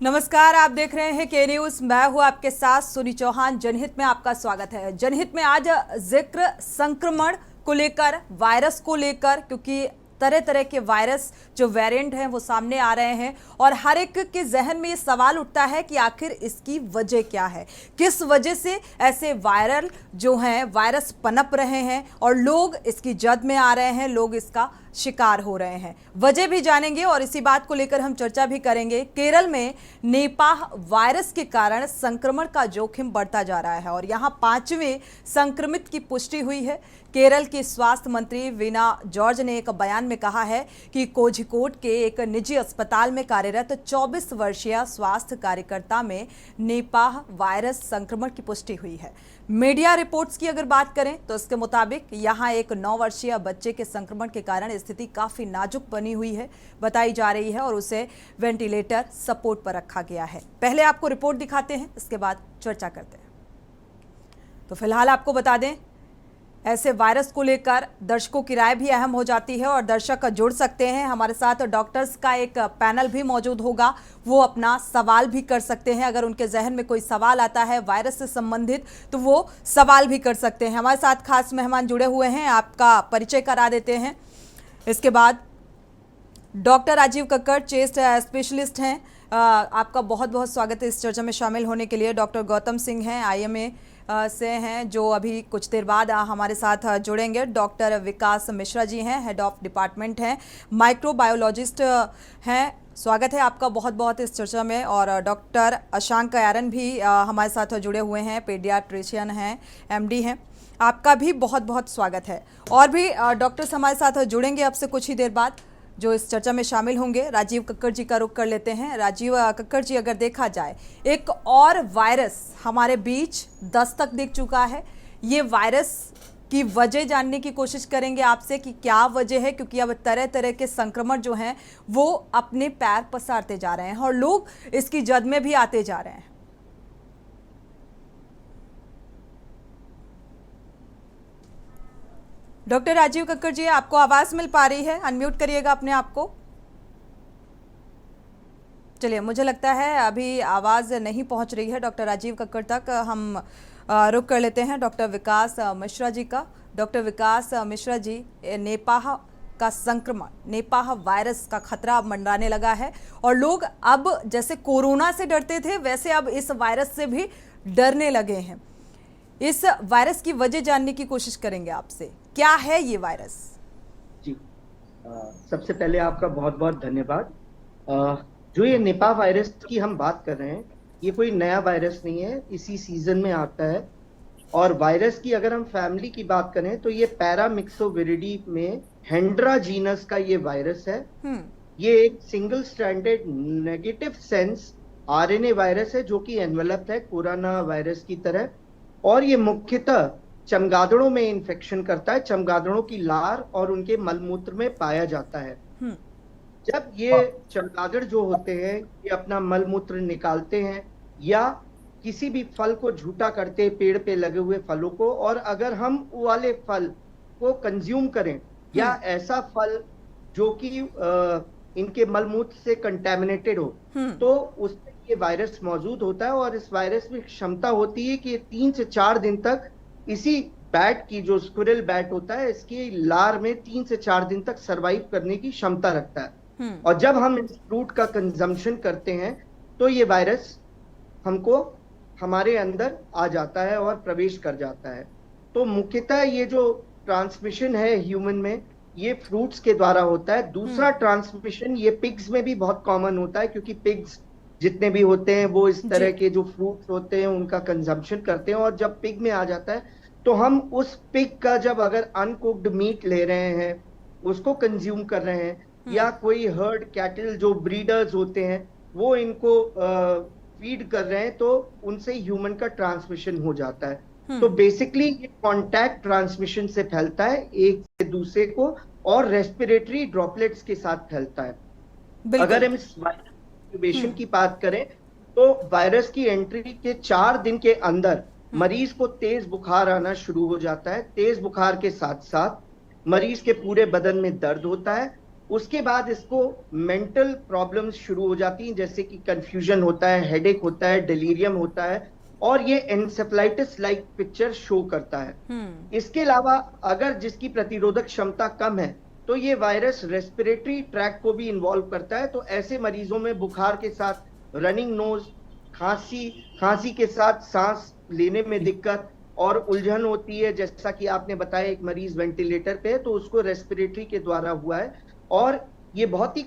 नमस्कार, आप देख रहे हैं के न्यूज। मैं हूं आपके साथ सुनी चौहान। जनहित में आपका स्वागत है। जनहित में आज जिक्र संक्रमण को लेकर, वायरस को लेकर, क्योंकि तरह तरह के वायरस जो वेरिएंट हैं वो सामने आ रहे हैं और हर एक के जहन में ये सवाल उठता है कि आखिर इसकी वजह क्या है, किस वजह से ऐसे वायरल जो हैं वायरस पनप रहे हैं और लोग इसकी जद में आ रहे हैं, लोग इसका शिकार हो रहे हैं। वजह भी जानेंगे और इसी बात को लेकर हम चर्चा भी करेंगे। केरल में निपाह वायरस के कारण संक्रमण का जोखिम बढ़ता जा रहा है और यहां 5वें संक्रमित की पुष्टि हुई है। केरल के स्वास्थ्य मंत्री वीना जॉर्ज ने एक बयान में कहा है कि कोझिकोड के एक निजी अस्पताल में कार्यरत 24 वर्षीय स्वास्थ्य कार्यकर्ता में निपाह वायरस संक्रमण की पुष्टि हुई है। मीडिया रिपोर्ट्स की अगर बात करें तो इसके मुताबिक यहां एक 9 वर्षीय बच्चे के संक्रमण के कारण स्थिति काफी नाजुक बनी हुई है बताई जा रही है और उसे वेंटिलेटर सपोर्ट पर रखा गया है। पहले आपको रिपोर्ट दिखाते हैं, इसके बाद चर्चा करते हैं। तो फिलहाल आपको बता दें, ऐसे वायरस को लेकर दर्शकों की राय भी अहम हो जाती है और दर्शक जुड़ सकते हैं। हमारे साथ डॉक्टर्स का एक पैनल भी मौजूद होगा, वो अपना सवाल भी कर सकते हैं। अगर उनके जहन में कोई सवाल आता है वायरस से संबंधित तो वो सवाल भी कर सकते हैं। हमारे साथ खास मेहमान जुड़े हुए हैं, आपका परिचय करा देते हैं। इसके बाद doctor Rajiv Kakkar, chest specialist हैं, आपका बहुत बहुत स्वागत है इस चर्चा में शामिल होने के लिए। डॉक्टर गौतम सिंह हैं, IMA से हैं, जो अभी कुछ देर बाद हमारे साथ जुड़ेंगे। डॉक्टर विकास मिश्रा जी हैं, हेड ऑफ डिपार्टमेंट हैं, माइक्रोबायोलॉजिस्ट हैं, स्वागत है आपका बहुत बहुत इस चर्चा में। और डॉक्टर अशांक यारन भी हमारे साथ जुड़े हुए हैं, पीडियाट्रिशियन हैं, MD हैं, आपका भी बहुत बहुत स्वागत है। और भी डॉक्टर्स हमारे साथ जुड़ेंगे अब से कुछ ही देर बाद, जो इस चर्चा में शामिल होंगे। राजीव कक्कड़ जी का रुख कर लेते हैं। राजीव कक्कड़ जी, अगर देखा जाए एक और वायरस हमारे बीच दस्तक दे चुका है, ये वायरस की वजह जानने की कोशिश करेंगे आपसे कि क्या वजह है, क्योंकि अब तरह तरह के संक्रमण जो हैं वो अपने पैर पसारते जा रहे हैं और लोग इसकी जद में भी आते जा रहे हैं। डॉक्टर राजीव कक्कड़ जी, आपको आवाज मिल पा रही है? अनम्यूट करिएगा अपने आप को। चलिए, मुझे लगता है अभी आवाज नहीं पहुंच रही है डॉक्टर राजीव कक्कड़ तक। हम रुक कर लेते हैं डॉक्टर विकास मिश्रा जी का। डॉक्टर विकास मिश्रा जी, निपाह का संक्रमण, निपाह वायरस का खतरा मंडराने लगा है और लोग अब जैसे कोरोना से डरते थे वैसे अब इस वायरस से भी डरने लगे हैं। इस वायरस की वजह जानने की कोशिश करेंगे आपसे, क्या है ये वायरस? जी, सबसे पहले आपका बहुत बहुत धन्यवाद। जो ये निपाह वायरस की हम बात कर रहे हैं, ये कोई नया वायरस नहीं है, इसी सीजन में आता है। और वायरस की अगर हम फैमिली की बात करें तो ये पैरामिक्सोविरिडी में हेंड्रा जीनस का ये वायरस है। ये एक single stranded negative sense RNA virus है जो कि एनवेलप्ड है कोरोना वायरस की तरह, और ये मुख्यतः चमगादड़ों में इन्फेक्शन करता है। चमगादड़ों की लार और उनके मलमूत्र में पाया जाता है। जब ये चमगादड़ जो होते हैं ये अपना मलमूत्र निकालते हैं या किसी भी फल को झूठा करते हैं, पेड़ पे लगे हुए फलों को, और अगर हम वो वाले फल को कंज्यूम करें या ऐसा फल जो कि इनके मलमूत्र से कंटेमिनेटेड हो तो उसमें ये वायरस मौजूद होता है। और इस वायरस में क्षमता होती है कि ये 3 से 4 दिन तक इसी बैट की, जो स्क्विरल बैट होता है, इसकी लार में 3 से 4 दिन तक सरवाइव करने की क्षमता रखता है। और जब हम इस फ्रूट का कंजम्पशन करते हैं तो ये वायरस हमको हमारे अंदर आ जाता है और प्रवेश कर जाता है। तो मुख्यतः ये जो ट्रांसमिशन है ह्यूमन में, ये फ्रूट्स के द्वारा होता है। दूसरा ट्रांसमिशन ये पिग्स में भी बहुत कॉमन होता है, क्योंकि पिग्स जितने भी होते हैं वो इस तरह के जो फ्रूट्स होते हैं उनका कंजम्पशन करते हैं। और जब पिग में आ जाता है तो हम उस पिग का, जब अगर अनकुक्ड मीट ले रहे हैं, उसको कंज्यूम कर रहे हैं, या कोई हर्ड कैटल जो ब्रीडर्स होते हैं वो इनको फीड कर रहे हैं, तो उनसे ह्यूमन का ट्रांसमिशन हो जाता है। तो बेसिकली ये कांटेक्ट ट्रांसमिशन से फैलता है एक से दूसरे को, और रेस्पिरेटरी ड्रॉपलेट्स के साथ फैलता है। अगर हम इस वायरस इंक्यूबेशन की बात करें तो वायरस की एंट्री के 4 दिन के अंदर मरीज को तेज बुखार आना शुरू हो जाता है। तेज बुखार के साथ साथ मरीज के पूरे बदन में दर्द होता है उसके बाद इसको मेंटल प्रॉब्लम्स शुरू हो जाती हैं, जैसे कि कंफ्यूजन होता है, हेडेक होता है, डिलीरियम होता है, और ये एन्सेफलाइटिस लाइक पिक्चर शो करता है। इसके अलावा अगर जिसकी प्रतिरोधक क्षमता कम है तो ये वायरस रेस्पिरेटरी ट्रैक्ट को भी इन्वॉल्व करता है। तो ऐसे मरीजों में बुखार के साथ रनिंग नोज, खांसी, खांसी के साथ सांस लेने में दिक्कत और उलझन होती है। जैसा कि आपने बताया एक मरीज वेंटिलेटर पे है तो उसको रेस्पिरेटरी के द्वारा हुआ है, और ये बहुत ही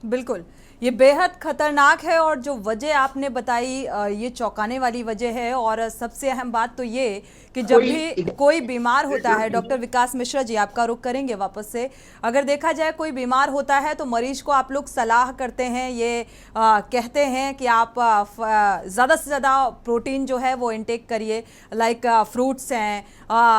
बिल्कुल, ये बेहद खतरनाक है और जो वजह आपने बताई ये चौंकाने वाली वजह है। और सबसे अहम बात तो ये कि जब भी कोई बीमार होता है, डॉक्टर विकास मिश्रा जी आपका रुख करेंगे वापस से, अगर देखा जाए कोई बीमार होता है तो मरीज को आप लोग सलाह करते हैं, ये कहते हैं कि आप ज़्यादा से ज़्यादा प्रोटीन जो है वो इनटेक करिए, लाइक फ्रूट्स हैं,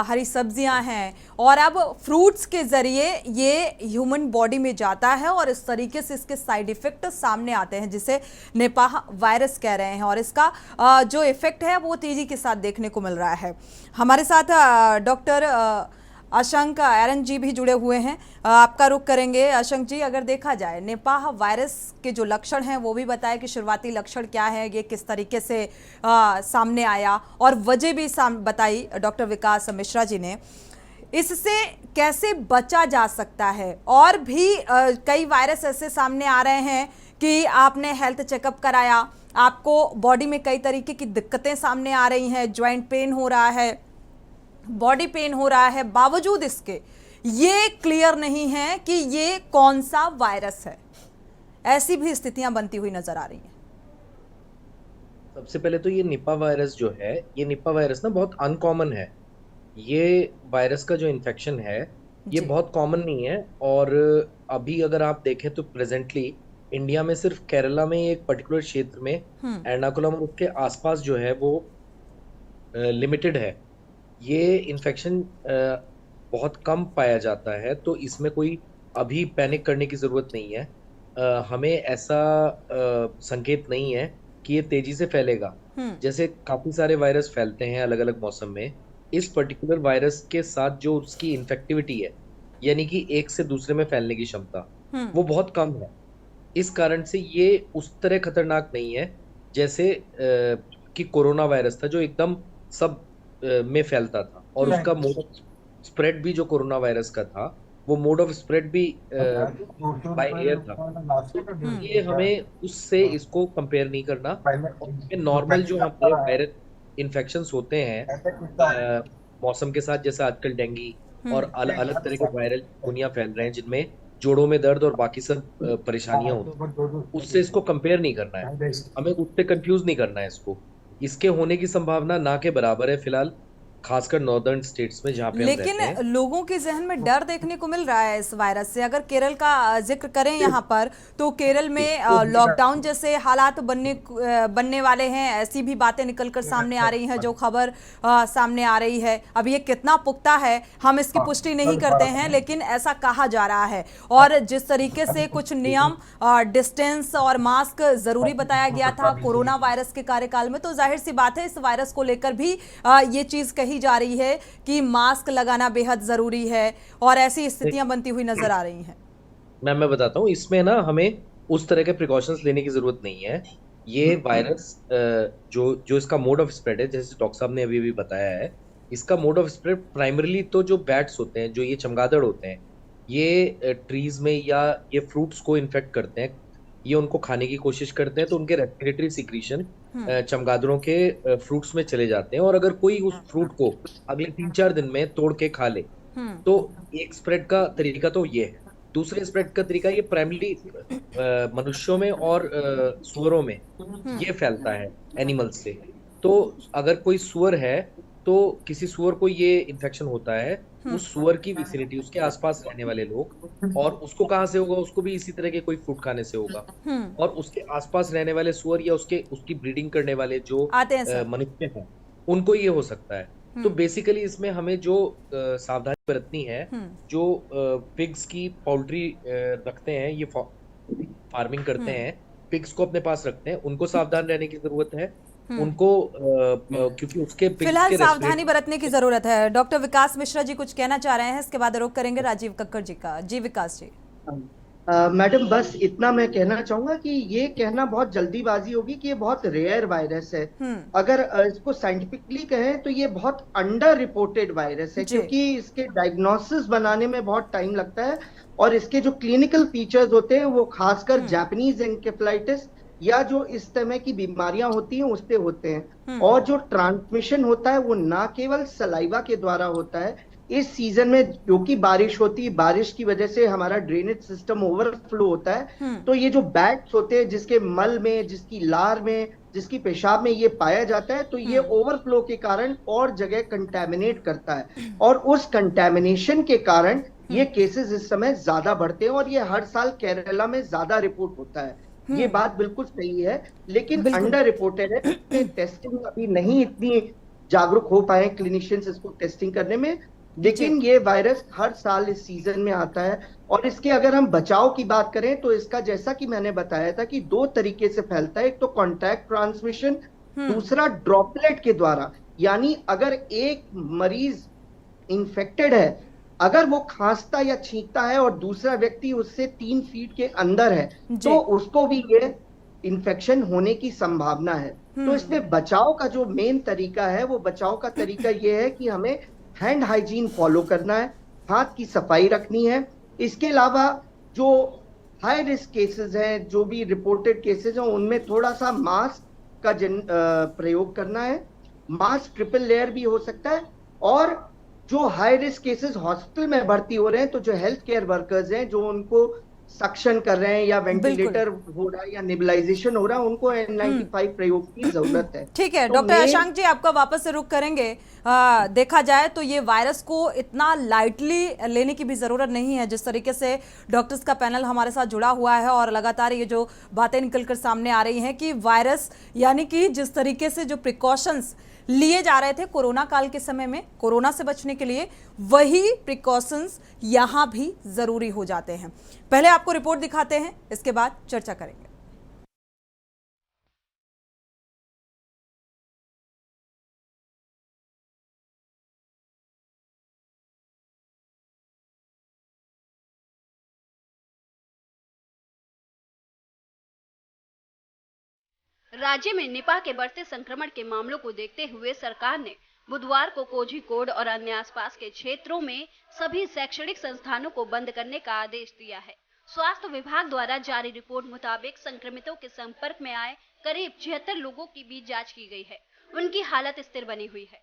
हरी सब्जियां हैं, और अब फ्रूट्स के ज़रिए ये ह्यूमन बॉडी में जाता है और इस तरीके से इसके साइड इफ़ेक्ट सामने आते हैं जिसे निपाह वायरस कह रहे हैं, और इसका जो इफ़ेक्ट है वो तेज़ी के साथ देखने को मिल रहा है। हमारे साथ डॉक्टर अशंक एरन जी भी जुड़े हुए हैं, आपका रुख करेंगे। अशंक जी, अगर देखा जाए निपाह वायरस के जो लक्षण हैं वो भी बताएं कि शुरुआती लक्षण क्या है, ये किस तरीके से सामने आया, और वजह भी बताई डॉक्टर विकास मिश्रा जी ने। इससे कैसे बचा जा सकता है? और भी कई वायरस ऐसे सामने आ रहे हैं कि आपने हेल्थ चेकअप कराया, आपको बॉडी में कई तरीके की दिक्कतें सामने आ रही हैं, जॉइंट पेन हो रहा है, बॉडी पेन हो रहा है, बावजूद इसके ये क्लियर नहीं है कि ये कौन सा वायरस है। ऐसी भी स्थितियां बनती हुई नजर आ रही हैं। सबसे पहले तो ये निपा वायरस जो है, ये निपा वायरस ना बहुत अनकॉमन है। ये वायरस का जो इन्फेक्शन है ये बहुत कॉमन नहीं है, और अभी अगर आप देखें तो प्रेजेंटली इंडिया में सिर्फ केरला में एक पर्टिकुलर क्षेत्र में एर्नाकुलम और उसके आसपास जो है वो लिमिटेड है। ये इन्फेक्शन बहुत कम पाया जाता है, तो इसमें कोई अभी पैनिक करने की ज़रूरत नहीं है। हमें ऐसा संकेत नहीं है कि ये तेजी से फैलेगा। जैसे काफ़ी सारे वायरस फैलते हैं अलग अलग मौसम में, इस पर्टिकुलर वायरस के साथ जो उसकी इन्फेक्टिविटी है, यानी कि एक से दूसरे में फैलने की क्षमता, वो बहुत कम है। इस कारण से ये उस तरह खतरनाक नहीं है जैसे कि कोरोना वायरस था जो एकदम सब में फैलता था, और उसका मोड ऑफ स्प्रेड भी जो कोरोना वायरस का था वो मोड ऑफ स्प्रेड भी बाय एयर था। ये हमें उससे इसको कंपेयर नहीं करना। नॉर्मल जो हमारे वायरस इन्फेक्शंस होते हैं मौसम के साथ, जैसे आजकल डेंगू और अलग तरह के वायरल निमोनिया फैल रहे हैं जिनमें जोड़ों में दर्द और बाकी सब परेशानियां होती, उससे इसको कंपेयर नहीं करना है, हमें उससे कंफ्यूज नहीं करना है। इसके होने की संभावना ना के बराबर है फिलहाल, खासकर नॉर्दर्न स्टेट्स में जहाँ पे हम रहते हैं। लेकिन लोगों के जहन में डर देखने को मिल रहा है इस वायरस से। अगर केरल का जिक्र करें यहाँ पर, तो केरल में लॉकडाउन जैसे हालात बनने वाले हैं, ऐसी भी बातें निकलकर सामने आ रही हैं, जो खबर सामने आ रही है। अब ये कितना पुख्ता है हम इसकी पुष्टि नहीं करते हैं, लेकिन ऐसा कहा जा रहा है। और जिस तरीके से कुछ नियम, डिस्टेंस और मास्क जरूरी बताया गया था कोरोना वायरस के कार्यकाल में, तो जाहिर सी बात है इस वायरस को लेकर भी ये चीज कही जा रही है कि मास्क लगाना बेहद जरूरी है, और ऐसी स्थितियां बनती हुई नजर आ रही हैं। मैं बताता हूँ, इसमें ना हमें उस तरह के प्रिकॉशंस लेने की जरूरत नहीं है। ये वायरस जो इसका मोड ऑफ स्प्रेड है, जैसे डॉक्टर साहब ने अभी भी बताया है, इसका मोड ऑफ स्प्रेड प्राइमरीली तो जो बैट्स होते हैं, जो ये चमगादड़ होते हैं, ये ट्रीज में या ये फ्रूट्स को इन्फेक्ट करते हैं, ये उनको खाने की कोशिश करते हैं, तो उनके रेस्पिरेटरी सिक्रीशन चमगादड़ों के फ्रूट्स में चले जाते हैं, और अगर कोई उस फ्रूट को अगले 3-4 दिन में तोड़ के खा ले तो एक स्प्रेड का तरीका तो ये है। दूसरे स्प्रेड का तरीका ये प्राइमरी मनुष्यों में और सुअरों में ये फैलता है एनिमल्स से। तो अगर कोई सुअर है तो किसी सुअर को ये इन्फेक्शन होता है, उस सुअर की विसिनिटी, उसके आसपास रहने वाले लोग, और उसको कहाँ से होगा, उसको भी इसी तरह के कोई फ्रूट खाने से होगा, और उसके आसपास रहने वाले सुअर या उसकी ब्रीडिंग करने वाले जो मनुष्य हैं उनको ये हो सकता है। तो बेसिकली इसमें हमें जो सावधानी बरतनी है, जो पिग्स की पोल्ट्री रखते हैं, ये फार्मिंग करते हैं, पिग्स को अपने पास रखते हैं, उनको सावधान रहने की जरूरत है। उनको क्योंकि उसके पिग्स फिलहाल के सावधानी रेस्पिरेटरी बरतने की जरूरत है। डॉक्टर विकास मिश्रा जी कुछ कहना चाह रहे हैं, इसके बाद रुख करेंगे राजीव कक्कड़ जी का। जी विकास जी। मैडम बस इतना मैं कहना चाहूंगा कि ये कहना बहुत जल्दीबाजी होगी कि ये बहुत रेयर वायरस है। अगर इसको साइंटिफिकली कहें तो ये बहुत अंडर रिपोर्टेड वायरस है, जी। क्योंकि इसके डायग्नोसिस बनाने में बहुत टाइम लगता है और इसके जो क्लिनिकल फीचर्स होते हैं वो खासकर जापानीज एन्केफेलाइटिस या जो इस तरह की बीमारियां होती हैं उस पे होते हैं। और जो ट्रांसमिशन होता है वो ना केवल सलाइवा के द्वारा होता है। इस सीजन में क्योंकि बारिश होती है, बारिश की वजह से हमारा ड्रेनेज सिस्टम ओवरफ्लो होता है, तो ये जो बैट्स होते हैं जिसके मल में, जिसकी लार में, जिसकी पेशाब में ये पाया जाता है, तो ये ओवरफ्लो के कारण और जगह कंटेमिनेट करता है और उस कंटेमिनेशन के कारण ये केसेस इस समय ज्यादा बढ़ते हैं और ये हर साल केरला में ज्यादा रिपोर्ट होता है। ये बात बिल्कुल सही है, लेकिन अंडर रिपोर्टेड है। टेस्टिंग अभी नहीं इतनी जागरूक हो पाए क्लिनिशियंस इसको टेस्टिंग करने में, लेकिन ये वायरस हर साल इस सीजन में आता है। और इसके अगर हम बचाव की बात करें तो इसका जैसा कि मैंने बताया था कि 2 तरीके से फैलता है। एक तो कॉन्टैक्ट ट्रांसमिशन, दूसरा ड्रॉपलेट के द्वारा। यानी अगर एक मरीज इंफेक्टेड है, अगर वो खांसता या छींकता है और दूसरा व्यक्ति उससे 3 फीट के अंदर है तो उसको भी ये इन्फेक्शन होने की संभावना है। तो इसमें बचाव का जो मेन तरीका है, वो बचाव का तरीका ये है कि हमें हैंड हाइजीन फॉलो करना है, हाथ की सफाई रखनी है। इसके अलावा जो हाई रिस्क केसेस हैं, जो भी रिपोर्टेड केसेस हैं, उनमें थोड़ा सा मास्क का प्रयोग करना है। मास्क ट्रिपल लेयर भी हो सकता है। और जो हाई रिस्क केसेस हॉस्पिटल में भर्ती हो रहे हैं, तो जो हेल्थ केयर वर्कर्स हैं जो उनको सक्शन कर रहे हैं या वेंटिलेटर हो रहा है या नेबुलाइजेशन हो रहा है, उनको N95 प्रयोग की जरूरत है। ठीक है तो डॉक्टर अशांक जी, आपका वापस से रुख करेंगे। देखा जाए तो ये वायरस को इतना लाइटली लेने की भी जरूरत नहीं है। जिस तरीके से डॉक्टर्स का पैनल हमारे साथ जुड़ा हुआ है और लगातार ये जो बातें निकलकर सामने आ रही हैं कि वायरस यानी कि जिस तरीके से जो प्रिकॉशंस लिए जा रहे थे कोरोना काल के समय में कोरोना से बचने के लिए, वही प्रिकॉशंस यहां भी जरूरी हो जाते हैं। पहले आपको रिपोर्ट दिखाते हैं, इसके बाद चर्चा करेंगे। राज्य में निपाह के बढ़ते संक्रमण के मामलों को देखते हुए सरकार ने बुधवार को कोझीकोड और अन्य आसपास के क्षेत्रों में सभी शैक्षणिक संस्थानों को बंद करने का आदेश दिया है। स्वास्थ्य विभाग द्वारा जारी रिपोर्ट मुताबिक संक्रमितों के संपर्क में आए करीब 76 लोगों की भी जांच की गई है। उनकी हालत स्थिर बनी हुई है।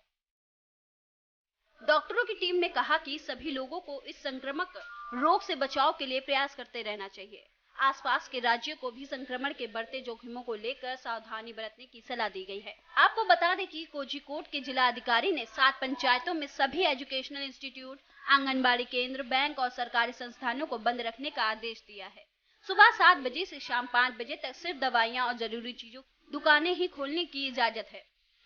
डॉक्टरों की टीम ने कहा कि सभी लोगों को इस संक्रामक रोग से बचाव के लिए प्रयास करते रहना चाहिए। आसपास के राज्यों को भी संक्रमण के बढ़ते जोखिमों को लेकर सावधानी बरतने की सलाह दी गई है। आपको बता दें कि कोझीकोड के जिला अधिकारी ने 7 पंचायतों में सभी एजुकेशनल इंस्टीट्यूट, आंगनबाड़ी केंद्र, बैंक और सरकारी संस्थानों को बंद रखने का आदेश दिया है। सुबह 7 बजे से शाम 5 बजे तक सिर्फ दवाइयां और जरूरी चीजों दुकानें ही खोलने की इजाजत है।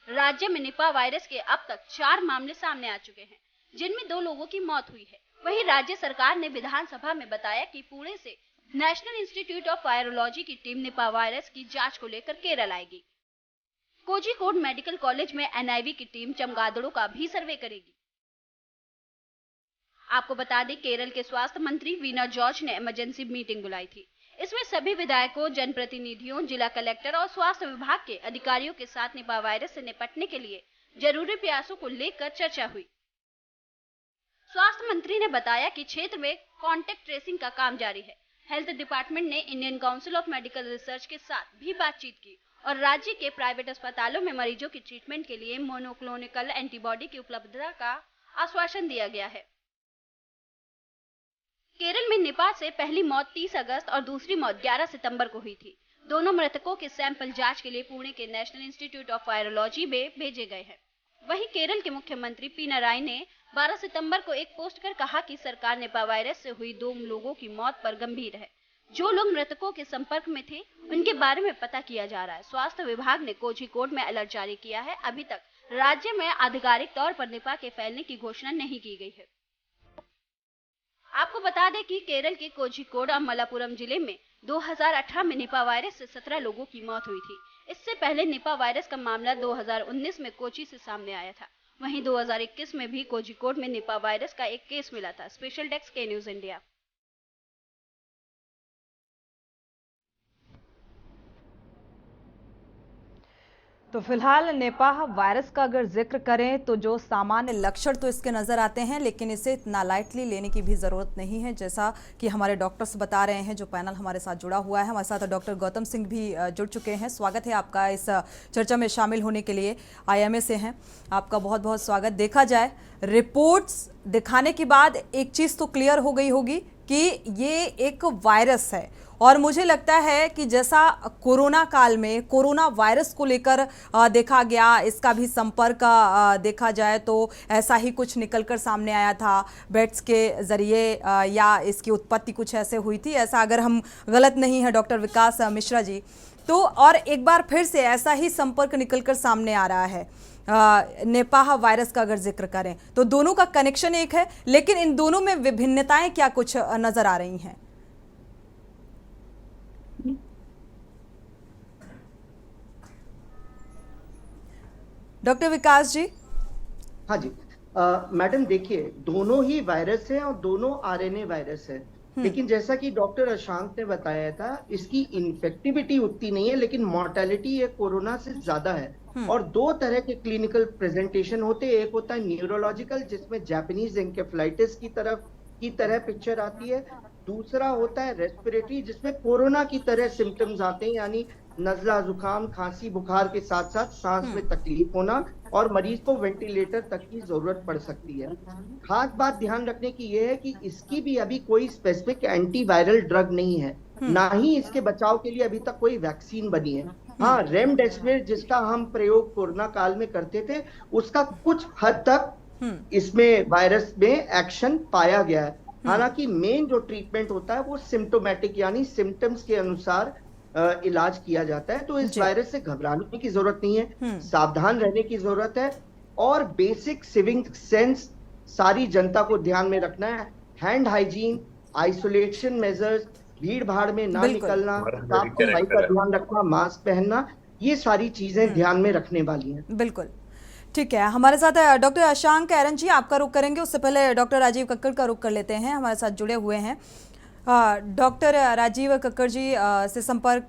राज्य में निपाह वायरस के अब तक 4 मामले सामने आ चुके हैं, जिनमें 2 लोगों की मौत हुई है। वहीं राज्य सरकार ने विधानसभा में बताया कि पुणे से नेशनल इंस्टीट्यूट ऑफ वायरोलॉजी की टीम निपाह वायरस की जांच को लेकर केरल आएगी। कोझीकोड मेडिकल कॉलेज में NIV की टीम चमगादड़ों का भी सर्वे करेगी। आपको बता दें, केरल के स्वास्थ्य मंत्री वीना जॉर्ज ने इमरजेंसी मीटिंग बुलाई थी। इसमें सभी विधायकों, जनप्रतिनिधियों, जिला कलेक्टर और स्वास्थ्य विभाग के अधिकारियों के साथ निपाह वायरस से निपटने के लिए जरूरी प्रयासों को लेकर चर्चा हुई। स्वास्थ्य मंत्री ने बताया कि क्षेत्र में कॉन्टेक्ट ट्रेसिंग का काम जारी है। हेल्थ डिपार्टमेंट ने Indian council of medical research के साथ भी बातचीत की और राज्य के प्राइवेट अस्पतालों में मरीजों की ट्रीटमेंट के लिए मोनोक्लोनल एंटीबॉडी की उपलब्धता का आश्वासन दिया गया है। केरल में निपाह से पहली मौत 30 अगस्त और दूसरी मौत 11 सितंबर को हुई थी। दोनों मृतकों के सैंपल जांच के लिए पुणे के नेशनल इंस्टीट्यूट ऑफ वायरोलॉजी में भेजे गए हैं। वहीं केरल के मुख्यमंत्री पिनाराई ने 12 सितंबर को एक पोस्ट कर कहा कि सरकार निपाह वायरस से हुई 2 लोगों की मौत पर गंभीर है। जो लोग मृतकों के संपर्क में थे उनके बारे में पता किया जा रहा है। स्वास्थ्य विभाग ने कोझीकोड में अलर्ट जारी किया है। अभी तक राज्य में आधिकारिक तौर पर निपाह के फैलने की घोषणा नहीं की गई है। आपको बता दें कि केरल के कोझीकोड और मलापुरम जिले में 2018 में निपा वायरस से 17 लोगों की मौत हुई थी। इससे पहले निपा वायरस का मामला 2019 में कोची से सामने आया था। वहीं 2021 में भी कोझिकोड में निपा वायरस का एक केस मिला था। स्पेशल डेस्क के न्यूज इंडिया। तो फिलहाल निपाह वायरस का अगर जिक्र करें तो जो सामान्य लक्षण तो इसके नज़र आते हैं, लेकिन इसे इतना लाइटली लेने की भी ज़रूरत नहीं है, जैसा कि हमारे डॉक्टर्स बता रहे हैं। जो पैनल हमारे साथ जुड़ा हुआ है, हमारे साथ डॉक्टर गौतम सिंह भी जुड़ चुके हैं। स्वागत है आपका इस चर्चा में शामिल होने के लिए। IMA से हैं, आपका बहुत बहुत स्वागत। देखा जाए रिपोर्ट्स दिखाने के बाद एक चीज़ तो क्लियर हो गई होगी कि ये एक वायरस है, और मुझे लगता है कि जैसा कोरोना काल में कोरोना वायरस को लेकर देखा गया, इसका भी संपर्क देखा जाए तो ऐसा ही कुछ निकलकर सामने आया था बेड्स के जरिए, या इसकी उत्पत्ति कुछ ऐसे हुई थी, ऐसा अगर हम गलत नहीं है डॉक्टर विकास मिश्रा जी तो। और एक बार फिर से ऐसा ही संपर्क निकलकर सामने आ रहा है निपाह वायरस का अगर जिक्र करें तो। दोनों का कनेक्शन एक है, लेकिन इन दोनों में विभिन्नताएं क्या कुछ नजर आ रही हैं? डॉक्टर विकास जी। हाँ जी, मैडम देखिए, दोनों ही वायरस है और दोनों RNA वायरस है, लेकिन जैसा कि डॉक्टर अशांक ने बताया था, इसकी इन्फेक्टिविटी उतनी नहीं है, लेकिन मॉर्टेलिटी ये कोरोना से ज्यादा है। और दो तरह के क्लिनिकल प्रेजेंटेशन होते हैं। एक होता है न्यूरोलॉजिकल, जिसमें जापानीज एन्केफेलाइटिस की तरह पिक्चर आती है। दूसरा होता है रेस्पिरेटरी, जिसमें कोरोना की तरह सिम्टम्स आते हैं, यानी नजला, जुकाम, खांसी, बुखार के साथ साथ सांस में तकलीफ होना, और मरीज को वेंटिलेटर तक की जरूरत पड़ सकती है। खास बात ध्यान रखने की यह है कि इसकी भी अभी कोई स्पेसिफिक एंटीवायरल ड्रग नहीं है, ना ही इसके बचाव के लिए अभी तक कोई वैक्सीन बनी है। हाँ, रेमडेसिविर जिसका हम प्रयोग कोरोना काल में करते थे, उसका कुछ हद तक इसमें वायरस में एक्शन पाया गया है। हालांकि मेन जो ट्रीटमेंट होता है वो सिम्टोमेटिक, यानी सिम्टम्स के अनुसार इलाज किया जाता है। तो इस वायरस से घबराने की जरूरत नहीं है, सावधान रहने की जरूरत है, और बेसिक सिविक सेंस सारी जनता को ध्यान में रखना है। हैंड हाइजीन, आइसोलेशन मेजर्स, भीड़ भाड़ में ना निकलना, साफ सफाई का ध्यान रखना, मास्क पहनना, ये सारी चीजें ध्यान में रखने वाली हैं। बिल्कुल ठीक है। हमारे साथ डॉक्टर अशांक एरन जी, आपका रुख करेंगे, उससे पहले डॉक्टर राजीव कक्कड़ का रुख कर लेते हैं, हमारे साथ जुड़े हुए हैं। डॉक्टर राजीव कक्कड़ जी से संपर्क।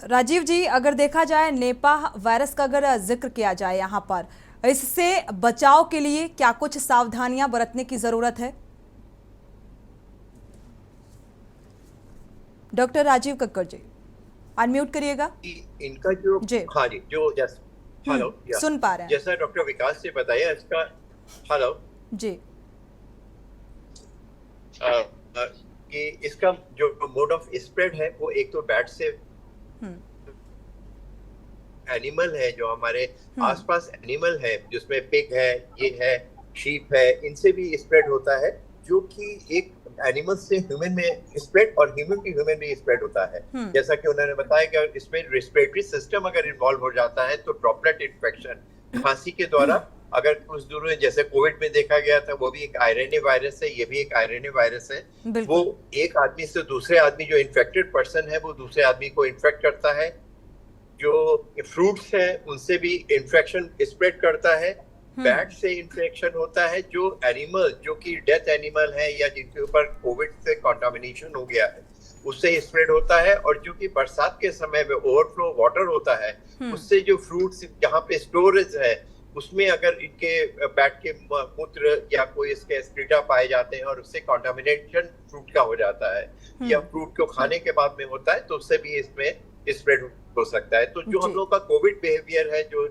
राजीव जी, अगर देखा जाए निपाह वायरस का अगर जिक्र किया जाए यहाँ पर, इससे बचाव के लिए क्या कुछ सावधानियां बरतने की जरूरत है? डॉक्टर राजीव कक्कड़ जी, अनम्यूट करिएगा। इनका जो हाँ जी, जो जैसे हेलो सुन पा रहे हैं, जैसा डॉक्टर विकास से बताया, इसका हेलो जी कि इसका जो मोड ऑफ स्प्रेड है वो एक तो बैट से एनिमल है, जो हमारे आसपास एनिमल है, जिसमें पिग है, ये है, शीप है, इनसे भी स्प्रेड होता है, जो कि एक एनिमल से ह्यूमन में स्प्रेड और ह्यूमन की ह्यूमन में स्प्रेड होता है। जैसा कि उन्होंने बताया कि इसमें रिस्पिरेटरी सिस्टम अगर इन्वॉल्व हो जाता है तो ड्रॉपलेट इन्फेक्शन खांसी के द्वारा, अगर कुछ दूर में जैसे कोविड में देखा गया था, वो भी एक RNA वायरस है, ये भी एक RNA वायरस है। वो एक आदमी से दूसरे आदमी, जो इन्फेक्टेड पर्सन है वो दूसरे आदमी को इन्फेक्ट करता है। जो फ्रूट्स है उनसे भी इन्फेक्शन स्प्रेड करता है। बैट से इन्फेक्शन होता है, जो एनिमल जो कि डेथ एनिमल है या जिनके ऊपर कोविड से कंटामिनेशन हो गया है, उससे स्प्रेड होता है। और जो कि बरसात के समय में ओवरफ्लो वाटर होता है, उससे जो फ्रूट्स जहाँ पे स्टोरेज है उसमें अगर इनके बैट के मूत्र या कोई इसके एक्सक्रीटा पाए जाते हैं और उससे कंटामिनेशन फ्रूट का हो जाता है, या फ्रूट को खाने के बाद में होता है, तो उससे भी इसमें स्प्रेड हो सकता है। तो जो हम लोग का कोविड बिहेवियर है, जो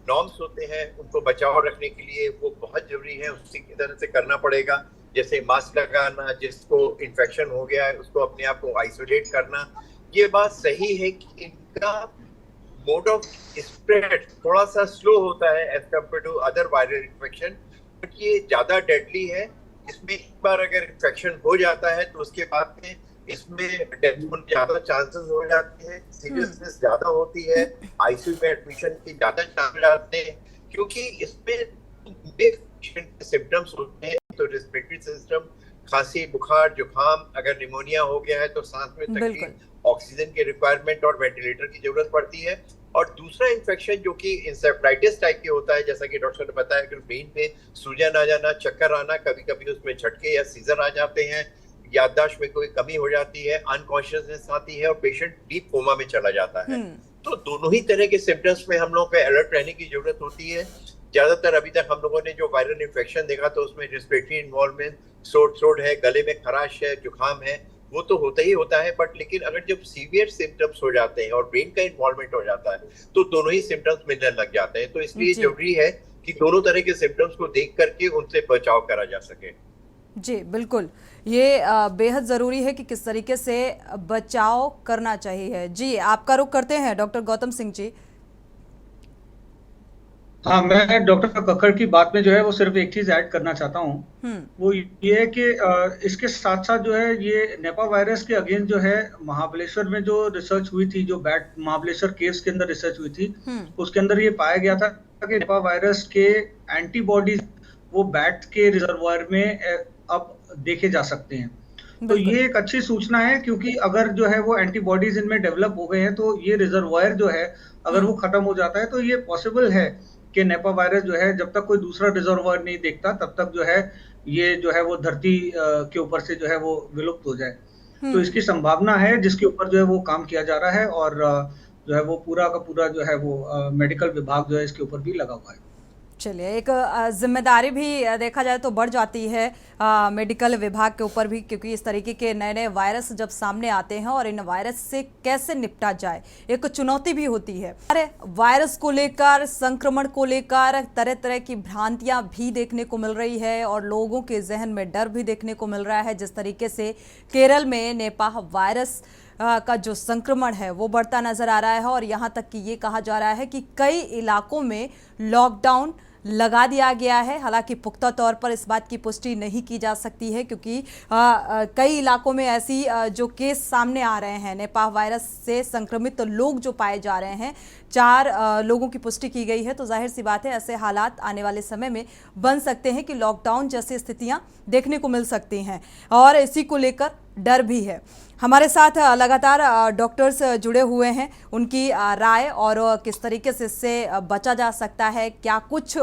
नॉर्म्स होते हैं, उनको बचाव रखने के लिए वो बहुत जरूरी है, उसी की तरह से करना पड़ेगा। जैसे मास्क लगाना, जिसको इन्फेक्शन हो गया है उसको अपने आप को आइसोलेट करना। ये बात सही है कि इनका मोड ऑफ स्प्रेड थोड़ा सा स्लो होता है as compared to other viral infection, but ये ज्यादा डेडली है। इसमें एक बार अगर इन्फेक्शन हो जाता है तो उसके बाद में इसमें डेथ होने ज्यादा चांसेस हो जाते हैं, सीरियसनेस ज्यादा होती है, आईसीयू में एडमिशन के ज्यादा चांसेस आते हैं, क्योंकि इसमें सिम्टम्स होते हैं। तो रेस्पिरेटरी सिस्टम, खांसी, बुखार, जुकाम, अगर निमोनिया हो गया है तो सांस में तकलीफ, बिल्कुल। ऑक्सीजन की रिक्वायरमेंट और वेंटिलेटर की जरूरत पड़ती है। और दूसरा इन्फेक्शन जो कि इंसेफ्लाइटिस टाइप के होता है, जैसा कि डॉक्टर ने बताया, अगर ब्रेन पे सूजन आ जाना, चक्कर आना, कभी कभी उसमें झटके या सीजर आ जाते हैं, याददाश्त में कोई कमी हो जाती है, अनकॉन्शियसनेस आती है और पेशेंट डीप कोमा में चला जाता है। तो दोनों ही तरह के सिम्टम्स में हम लोगों को अलर्ट रहने की जरूरत होती है। ज्यादातर अभी तक हम लोगों ने जो वायरल इन्फेक्शन देखा तो उसमें रेस्पिरेटरी इन्वॉल्वमेंट, सोर थ्रोट है, गले में खराश है, जुकाम है, वो तो होता ही होता है। बट लेकिन अगर जब सीवियर सिम्टम्स हो जाते हैं और ब्रेन का इन्वॉल्वमेंट हो जाता है तो दोनों ही सिम्टम्स मिलने लग जाते हैं। तो इसलिए जरूरी है कि दोनों तरह के सिम्टम्स को देख करके उनसे बचाव करा जा सके। जी बिल्कुल, ये बेहद ज़रूरी है कि किस तरीके से बचाव करना चाहिए। जी, आपका रुख करते हैं डॉक्टर गौतम सिंह जी। हाँ, मैं डॉक्टर कक्कड़ की बात में जो है वो सिर्फ एक चीज ऐड करना चाहता हूँ। वो ये है कि इसके साथ साथ जो है ये निपा वायरस के अगेंस्ट जो है महाबलेश्वर में जो रिसर्च हुई थी, जो बैट महाबलेश्वर केव्स के अंदर रिसर्च हुई थी, उसके अंदर ये पाया गया था कि निपा वायरस के एंटीबॉडीज वो बैट के रिजर्वायर में अब देखे जा सकते हैं। तो ये एक अच्छी सूचना है, क्योंकि अगर जो है वो एंटीबॉडीज इनमें डेवलप हो गए हैं तो ये रिजर्वायर जो है अगर वो खत्म हो जाता है तो ये पॉसिबल है कि निपा वायरस जो है जब तक कोई दूसरा रिजर्वायर नहीं देखता तब तक जो है ये जो है वो धरती के ऊपर से जो है वो विलुप्त हो जाए। तो इसकी संभावना है, जिसके ऊपर जो है वो काम किया जा रहा है और जो है वो पूरा का पूरा जो है वो मेडिकल विभाग जो है इसके ऊपर भी लगा हुआ है। चलिए, एक जिम्मेदारी भी देखा जाए तो बढ़ जाती है मेडिकल विभाग के ऊपर भी, क्योंकि इस तरीके के नए नए वायरस जब सामने आते हैं और इन वायरस से कैसे निपटा जाए एक चुनौती भी होती है। अरे वायरस को लेकर, संक्रमण को लेकर तरह तरह की भ्रांतियां भी देखने को मिल रही है और लोगों के जहन में डर भी देखने को मिल रहा है। जिस तरीके से केरल में निपाह वायरस का जो संक्रमण है वो बढ़ता नजर आ रहा है और यहाँ तक कि ये कहा जा रहा है कि कई इलाकों में लॉकडाउन लगा दिया गया है। हालांकि पुख्ता तौर पर इस बात की पुष्टि नहीं की जा सकती है, क्योंकि कई इलाकों में ऐसी जो केस सामने आ रहे हैं, निपाह वायरस से संक्रमित लोग जो पाए जा रहे हैं, 4 लोगों की पुष्टि की गई है। तो जाहिर सी बात है ऐसे हालात आने वाले समय में बन सकते हैं कि लॉकडाउन जैसी स्थितियां देखने को मिल सकती हैं और इसी को लेकर डर भी है। हमारे साथ लगातार डॉक्टर्स जुड़े हुए हैं, उनकी राय और किस तरीके से इससे बचा जा सकता है, क्या कुछ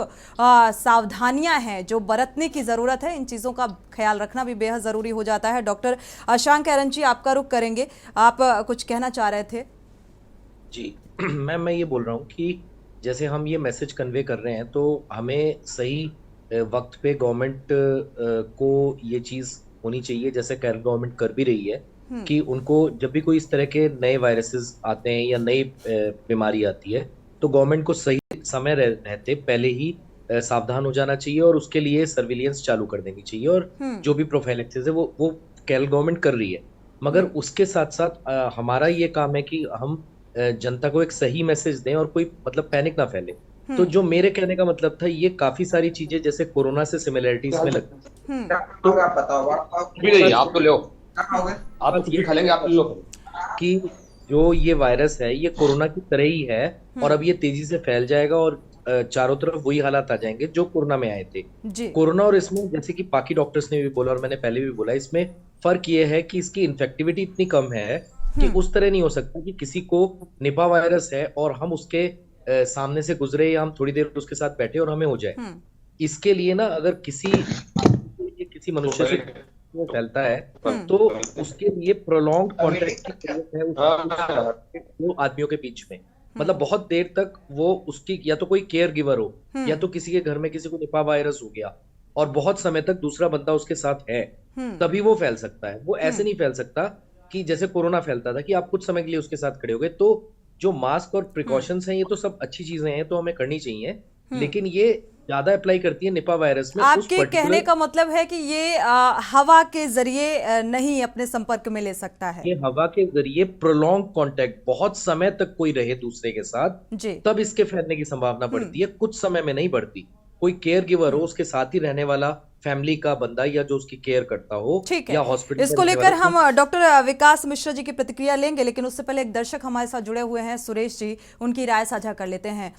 सावधानियां हैं जो बरतने की ज़रूरत है, इन चीज़ों का ख्याल रखना भी बेहद ज़रूरी हो जाता है। डॉक्टर अशांक एरन जी, आपका रुख करेंगे, आप कुछ कहना चाह रहे थे। जी मैं ये बोल रहा हूँ कि जैसे हम ये मैसेज कन्वे कर रहे हैं तो हमें सही वक्त पे गवर्नमेंट को ये चीज़ होनी चाहिए, जैसे केरल गवर्नमेंट कर भी रही है कि उनको जब भी कोई इस तरह के नए वायरसेस आते हैं या नई बीमारी आती है तो गवर्नमेंट को सही समय रहते पहले ही सावधान हो जाना चाहिए और उसके लिए सर्विलियंस चालू कर देनी चाहिए। और जो भी प्रोफाइलैक्सिस है वो केरल गवर्नमेंट कर रही है, मगर उसके साथ साथ हमारा ये काम है कि हम जनता को एक सही मैसेज दें और कोई मतलब पैनिक ना फैले। तो जो मेरे कहने का मतलब था, ये काफी सारी चीजें जैसे कोरोना से सिमिलरिटी इसमें लगती है। तो आप बताओ, आप तो लो, आप तो खा लेंगे, आप लो कि जो ये वायरस है ये कोरोना की तरह ही है और अब ये तेजी से फैल जाएगा और चारों तरफ वही हालात आ जाएंगे जो कोरोना में आए थे। कोरोना और इसमें जैसे कि बाकी डॉक्टर्स ने भी बोला और मैंने पहले भी बोला, इसमें फर्क ये है कि इसकी इन्फेक्टिविटी इतनी कम है कि उस तरह नहीं हो सकता कि किसी को निपा वायरस है और हम उसके सामने से गुजरे या हम थोड़ी देर उसके साथ बैठे और हमें हो जाए। इसके लिए ना अगर किसी मनुष्य से फैलता है तो उसके लिए प्रोलॉन्ग्ड कॉन्टैक्ट की जरूरत है दो आदमियों के बीच में। मतलब बहुत देर तक वो उसकी या तो कोई केयर गिवर हो या तो किसी के घर में किसी को निपा वायरस हो गया और बहुत समय तक दूसरा बंदा उसके साथ है, तभी वो फैल सकता है। वो ऐसे नहीं फैल सकता कि जैसे कोरोना फैलता था कि आप कुछ समय के लिए उसके साथ खड़े हो गए। तो जो मास्क और प्रिकॉशंस हैं ये तो सब अच्छी चीजें हैं, तो हमें करनी चाहिए, लेकिन ये ज्यादा अप्लाई करती है निपा वायरस में। आपके कहने का मतलब है कि ये हवा के जरिए नहीं अपने संपर्क में ले सकता है? ये हवा के जरिए प्रोलॉन्ग कांटेक्ट, बहुत समय तक कोई रहे दूसरे के साथ, तब इसके फैलने की संभावना बढ़ती है, कुछ समय में नहीं बढ़ती। कोई केयर गिवर हो, उसके साथ ही रहने वाला फैमिली का बंदा या जो उसकी केयर करता हो, ठीक है, या हॉस्पिटल। इसको लेकर हम डॉक्टर विकास मिश्रा जी की प्रतिक्रिया लेंगे, लेकिन उससे पहले एक दर्शक हमारे साथ जुड़े हुए हैं, सुरेश जी, उनकी राय साझा कर लेते हैं।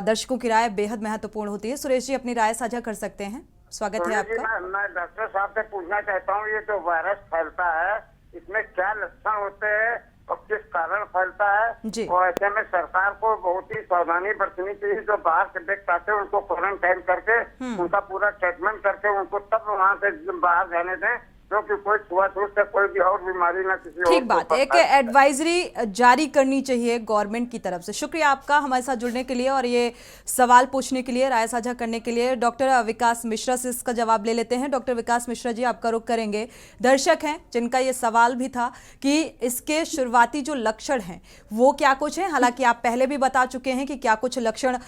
दर्शकों की राय बेहद महत्वपूर्ण होती है। सुरेश जी, अपनी राय साझा कर सकते हैं। स्वागत है आपका। मैं डॉक्टर साहब से पूछना चाहता हूँ, ये जो वायरस फैलता है इसमें क्या लक्षण होते हैं और किस कारण फैलता है जी। और ऐसे में सरकार को बहुत ही सावधानी बरतनी चाहिए। जो बाहर से व्यक्ति आते हैं उनको क्वारंटाइन करके उनका पूरा ट्रीटमेंट करके उनको तब वहाँ से बाहर जाने दें, क्योंकि कोई छुआछूत से कोई भी और बीमारी ना किसी और ठीक को बात, एक फैलाए। एडवाइजरी जारी करनी चाहिए गवर्नमेंट की तरफ से। शुक्रिया आपका हमारे साथ जुड़ने के लिए और ये सवाल पूछने के लिए, राय साझा करने के लिए। डॉक्टर विकास मिश्रा से इसका जवाब ले लेते हैं। डॉक्टर विकास मिश्रा जी, आपका रुख करेंगे। दर्शक हैं जिनका ये सवाल भी था कि इसके शुरुआती जो लक्षण हैं वो क्या कुछ हैं। हालांकि आप पहले भी बता चुके हैं कि क्या कुछ लक्षण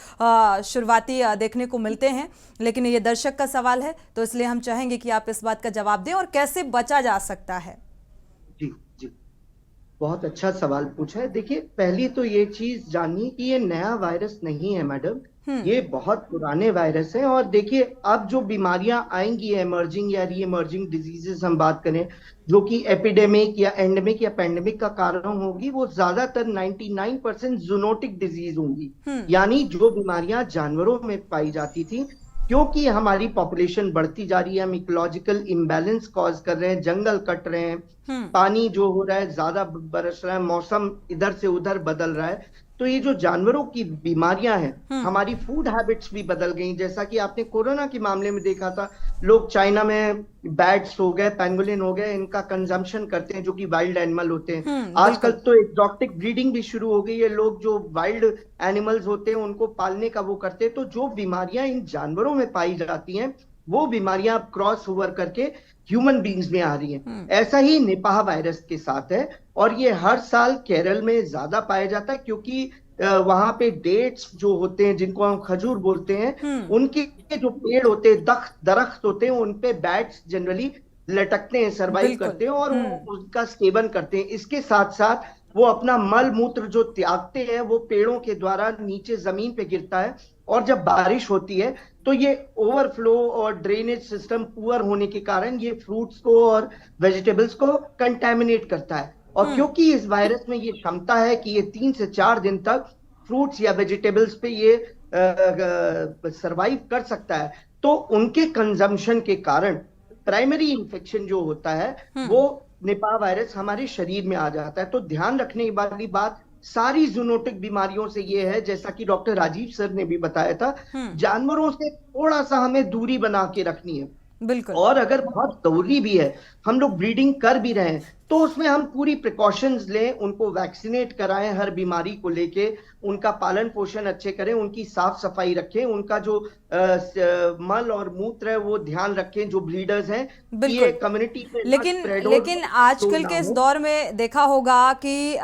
शुरुआती देखने को मिलते हैं, लेकिन ये दर्शक का सवाल है तो इसलिए हम चाहेंगे कि आप इस बात का जवाब दें और कैसे बचा जा सकता है। जी जी, बहुत अच्छा सवाल पूछा है। देखिए, पहली तो ये चीज जानिए कि ये नया वायरस नहीं है मैडम, ये बहुत पुराने वायरस हैं। और देखिए, अब जो बीमारियां आएंगी, एमर्जिंग या री एमर्जिंग डिजीजेस हम बात करें, जो कि एपिडेमिक या एंडेमिक या पैंडेमिक का कारण होगी, वो ज्यादातर 99% जूनोटिक डिजीज होंगी। यानी जो बीमारियां जानवरों में पाई जाती थी, क्योंकि हमारी पॉपुलेशन बढ़ती जा रही है, हम इकोलॉजिकल इम्बैलेंस कॉज कर रहे हैं, जंगल कट रहे हैं, पानी जो हो रहा है ज्यादा बरस रहा है, मौसम इधर से उधर बदल रहा है, तो ये जो जानवरों की बीमारियां हैं, हमारी फूड हैबिट्स भी बदल गई। जैसा कि आपने कोरोना के मामले में देखा था, लोग चाइना में बैट्स हो गए, पेंगुलिन हो गए, इनका कंजम्पशन करते हैं जो कि वाइल्ड एनिमल होते हैं। आजकल तो एक्सोटिक ब्रीडिंग भी शुरू हो गई है, लोग जो वाइल्ड एनिमल्स होते हैं उनको पालने का वो करते हैं। तो जो बीमारियां इन जानवरों में पाई जाती हैं, वो बीमारियां अब क्रॉस ओवर करके ह्यूमन बींग्स में आ रही हैं। ऐसा ही निपाह वायरस के साथ है, और ये हर साल केरल में ज्यादा पाया जाता है, क्योंकि वहां पे डेट्स जो होते हैं, जिनको हम खजूर बोलते हैं, उनके जो पेड़ होते हैं, दरख्त होते हैं, उनपे बैट्स जनरली लटकते हैं, सरवाइव करते हैं और वो उनका सेवन करते हैं। इसके साथ साथ वो अपना मल मूत्र जो त्यागते हैं, वो पेड़ों के द्वारा नीचे जमीन पे गिरता है, और जब बारिश होती है तो ये ओवरफ्लो और ड्रेनेज सिस्टम पुअर होने के कारण ये फ्रूट्स को और वेजिटेबल्स को कंटेमिनेट करता है। और क्योंकि इस वायरस में ये क्षमता है कि ये 3 से 4 दिन तक फ्रूट्स या वेजिटेबल्स पे ये सरवाइव कर सकता है, तो उनके कंजम्पशन के कारण प्राइमरी इन्फेक्शन जो होता है वो निपाह वायरस हमारे शरीर में आ जाता है। तो ध्यान रखने वाली बात सारी जूनोटिक बीमारियों से ये है, जैसा कि डॉक्टर राजीव सर ने भी बताया था, जानवरों से थोड़ा सा हमें दूरी बना के रखनी है। बिल्कुल। और अगर बहुत जरूरी भी है, हम लोग ब्रीडिंग कर भी रहे हैं, तो उसमें हम पूरी प्रिकॉशंस लें, उनको वैक्सीनेट कराएं, हर बीमारी को लेके उनका पालन पोषण अच्छे करें, उनकी साफ सफाई रखें, उनका जो मल और मूत्र है वो ध्यान रखें, जो ब्रीडर्स हैं, ये कम्युनिटी में लेकिन आजकल के इस दौर में देखा होगा कि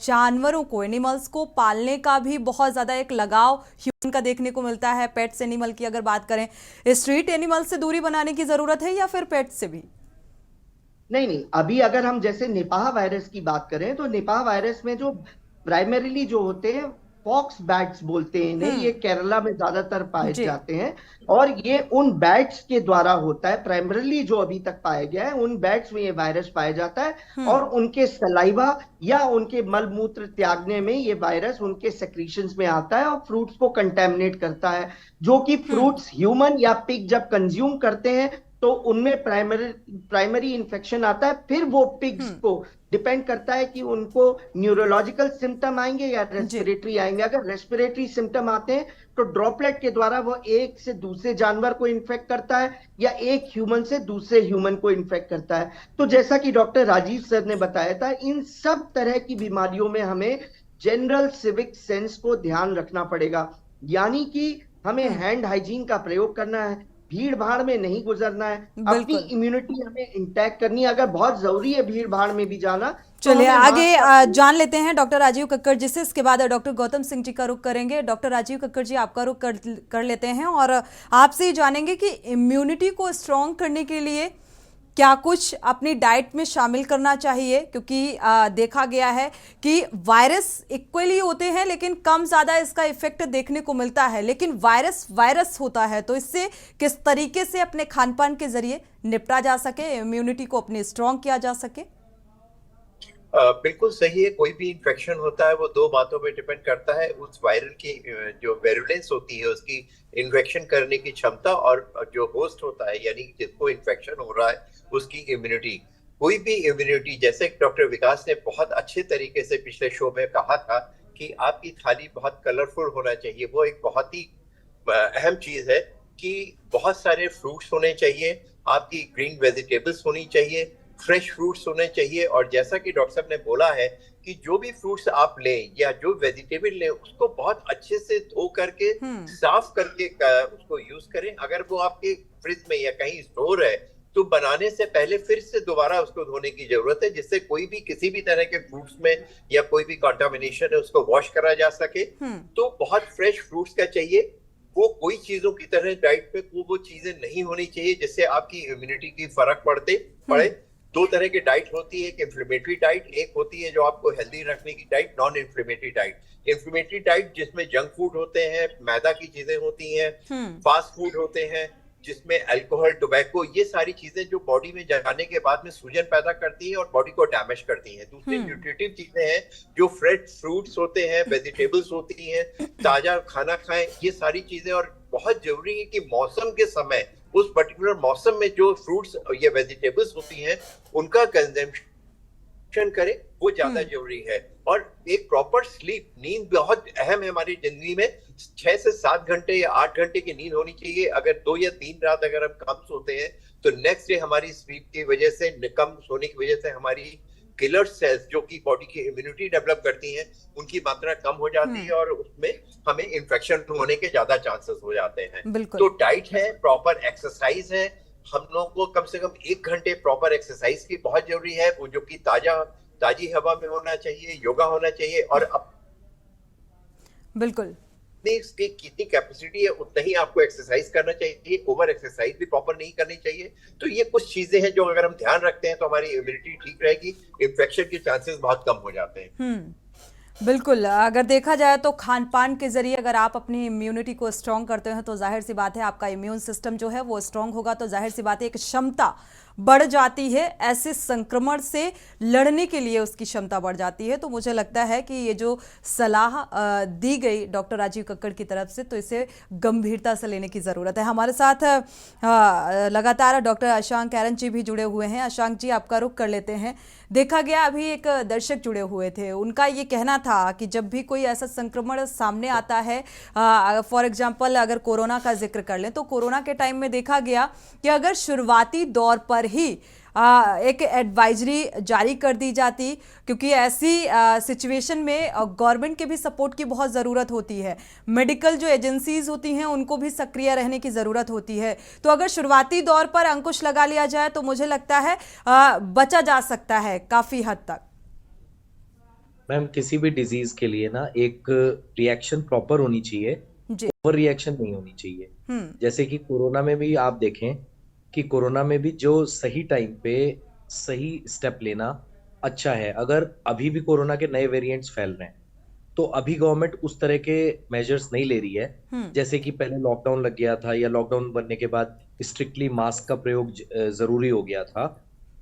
जानवरों को, एनिमल्स को पालने का भी बहुत ज्यादा एक लगाव ह्यूमन का देखने को मिलता है। पेट्स एनिमल की अगर बात करें, स्ट्रीट एनिमल से दूरी बनाने की जरूरत है या फिर पेट से भी? नहीं, अभी अगर हम जैसे निपाह वायरस की बात करें, तो निपाह वायरस में जो प्राइमरीली जो होते हैं पॉक्स बैट्स बोलते हैं इन्हें, ये केरला में ज्यादातर पाए जाते हैं, और ये उन बैट्स के द्वारा होता है। प्राइमरीली जो अभी तक पाया गया है, उन बैट्स में ये वायरस पाया जाता है, और उनके सलाइवा या उनके मल मूत्र त्यागने में ये वायरस उनके सेक्रीशंस में आता है और फ्रूट्स को कंटेमिनेट करता है, जो कि फ्रूट्स ह्यूमन या पिग जब कंज्यूम करते हैं तो उनमें प्राइमरी इन्फेक्शन आता है। फिर वो पिग्स को डिपेंड करता है कि उनको न्यूरोलॉजिकल सिम्टम आएंगे या रेस्पिरेटरी आएंगे। अगर रेस्पिरेटरी सिम्टम आते हैं तो ड्रॉपलेट के द्वारा वो एक से दूसरे जानवर को इन्फेक्ट करता है या एक ह्यूमन से दूसरे ह्यूमन को इन्फेक्ट करता है। तो जैसा कि डॉक्टर राजीव सर ने बताया था, इन सब तरह की बीमारियों में हमें जनरल सिविक सेंस को ध्यान रखना पड़ेगा, यानी कि हमें हैंड हाइजीन का प्रयोग करना है, भीड़ भाड़ में नहीं गुजरना है, अपनी इम्यूनिटी हमें इंटैक्ट करनी है। अगर बहुत जरूरी है भीड़ भाड़ में भी जाना, चलिए आगे जान लेते हैं डॉक्टर राजीव कक्कड़ जी से। इसके बाद डॉक्टर गौतम सिंह जी का रुख करेंगे। डॉक्टर राजीव कक्कड़ जी, आपका रुख कर लेते हैं और आपसे जानेंगे कि इम्यूनिटी को स्ट्रॉन्ग करने के लिए क्या कुछ अपनी डाइट में शामिल करना चाहिए, क्योंकि देखा गया है कि वायरस इक्वली होते हैं लेकिन कम ज़्यादा इसका इफेक्ट देखने को मिलता है, लेकिन वायरस होता है, तो इससे किस तरीके से अपने खान पान के जरिए निपटा जा सके, इम्यूनिटी को अपनी स्ट्रॉन्ग किया जा सके? बिल्कुल सही है। कोई भी इन्फेक्शन होता है वो दो बातों पे डिपेंड करता है, उस वायरल की जो वेरुलेंस होती है, उसकी इन्फेक्शन करने की क्षमता, और जो होस्ट होता है यानी जिसको इन्फेक्शन हो रहा है उसकी इम्यूनिटी। कोई भी इम्यूनिटी, जैसे डॉक्टर विकास ने बहुत अच्छे तरीके से पिछले शो में कहा था कि आपकी थाली बहुत कलरफुल होना चाहिए, वो एक बहुत ही अहम चीज है कि बहुत सारे फ्रूट्स होने चाहिए, आपकी ग्रीन वेजिटेबल्स होनी चाहिए, फ्रेश फ्रूट्स होने चाहिए। और जैसा कि डॉक्टर साहब ने बोला है कि जो भी फ्रूट्स आप लें या जो वेजिटेबल लें उसको बहुत अच्छे से धो करके साफ करके उसको यूज करें। अगर वो आपके फ्रिज में या कहीं स्टोर है तो बनाने से पहले फिर से दोबारा उसको धोने की जरूरत है, जिससे कोई भी किसी भी तरह के फ्रूट्स में या कोई भी कंटामिनेशन है उसको वॉश करा जा सके। तो बहुत फ्रेश फ्रूट्स का चाहिए, वो कोई चीजों की तरह डाइट पे वो चीजें नहीं होनी चाहिए जिससे आपकी इम्यूनिटी की फर्क पड़े। दो तरह की डाइट होती है, एक इन्फ्लेमेटरी डाइट, एक होती है जो आपको हेल्दी रखने की diet, non inflammatory diet. Inflammatory diet जिसमें जंक फूड होते हैं, मैदा की चीजें होती हैं, फास्ट फूड होते हैं जिसमें अल्कोहल, टोबैको, ये सारी चीजें जो बॉडी में जाने के बाद में सूजन पैदा करती हैं और बॉडी को डैमेज करती हैं। दूसरी न्यूट्रिटिव चीजें हैं जो फ्रेश फ्रूट्स होते हैं, वेजिटेबल्स होती हैं, ताजा खाना खाएं, ये सारी चीजें। और बहुत जरूरी है कि मौसम के समय उस पर्टिकुलर मौसम में जो फ्रूट्स या वेजिटेबल्स होती हैं उनका कंजम्पशन करें, वो ज्यादा जरूरी है। और एक प्रॉपर स्लीप, नींद बहुत अहम है हमारी जिंदगी में। 6 से 7 घंटे या 8 घंटे की नींद होनी चाहिए। अगर 2 या 3 रात अगर हम कम सोते हैं तो नेक्स्ट डे हमारी स्लीप की वजह से, कम सोने की वजह से हमारी किलर सेल्स जो कि बॉडी की इम्यूनिटी डेवलप करती हैं उनकी मात्रा कम हो जाती है और उसमें हमें इन्फेक्शन होने के ज्यादा चांसेस हो जाते हैं। तो डाइट है, प्रॉपर एक्सरसाइज है, हम लोगों को कम से कम 1 घंटे प्रॉपर एक्सरसाइज की बहुत जरूरी है, वो जो कि ताजी हवा में होना चाहिए, योगा होना चाहिए। और बिल्कुल इसकी कितनी कैपेसिटी है उतना ही आपको एक्सरसाइज करना चाहिए, ओवर एक्सरसाइज भी प्रॉपर नहीं करनी चाहिए। तो ये कुछ चीजें हैं जो अगर हम ध्यान रखते हैं तो हमारी इम्यूनिटी ठीक रहेगी, इन्फेक्शन के चांसेस बहुत कम हो जाते हैं। बिल्कुल, अगर देखा जाए तो खान पान के जरिए अगर आप अपनी इम्यूनिटी को स्ट्रॉन्ग करते हैं तो जाहिर सी बात है आपका इम्यून सिस्टम जो है वो स्ट्रॉन्ग होगा, तो जाहिर सी बात है एक क्षमता बढ़ जाती है, ऐसे संक्रमण से लड़ने के लिए उसकी क्षमता बढ़ जाती है। तो मुझे लगता है कि ये जो सलाह दी गई डॉक्टर राजीव कक्कड़ की तरफ से, तो इसे गंभीरता से लेने की ज़रूरत है। हमारे साथ लगातार डॉक्टर अशांक कैरन जी भी जुड़े हुए हैं। अशांक जी, आपका रुख कर लेते हैं। देखा गया, अभी एक दर्शक जुड़े हुए थे, उनका ये कहना था कि जब भी कोई ऐसा संक्रमण सामने आता है, फॉर एग्जांपल अगर कोरोना का जिक्र कर लें तो कोरोना के टाइम में देखा गया कि अगर शुरुआती दौर पर ही एक एडवाइजरी जारी कर दी जाती, क्योंकि ऐसी सिचुएशन में गवर्नमेंट के भी सपोर्ट की बहुत ज़रूरत होती है, मेडिकल जो एजेंसीज होती हैं उनको भी सक्रिय रहने की ज़रूरत होती है। तो अगर शुरुआती दौर पर अंकुश लगा लिया जाए तो मुझे लगता है बचा जा सकता है काफ़ी हद तक। मैम, किसी भी डिजीज के लिए ना एक रिएक्शन प्रॉपर होनी चाहिए, ओवर रिएक्शन नहीं होनी चाहिए। जैसे कि कोरोना में भी आप देखें कि कोरोना में भी जो सही टाइम पे सही स्टेप लेना अच्छा है। अगर अभी भी कोरोना के नए वेरिएंट्स फैल रहे हैं तो अभी गवर्नमेंट उस तरह के मेजर्स नहीं ले रही है जैसे कि पहले लॉकडाउन लग गया था या लॉकडाउन बनने के बाद स्ट्रिक्टली मास्क का प्रयोग जरूरी हो गया था।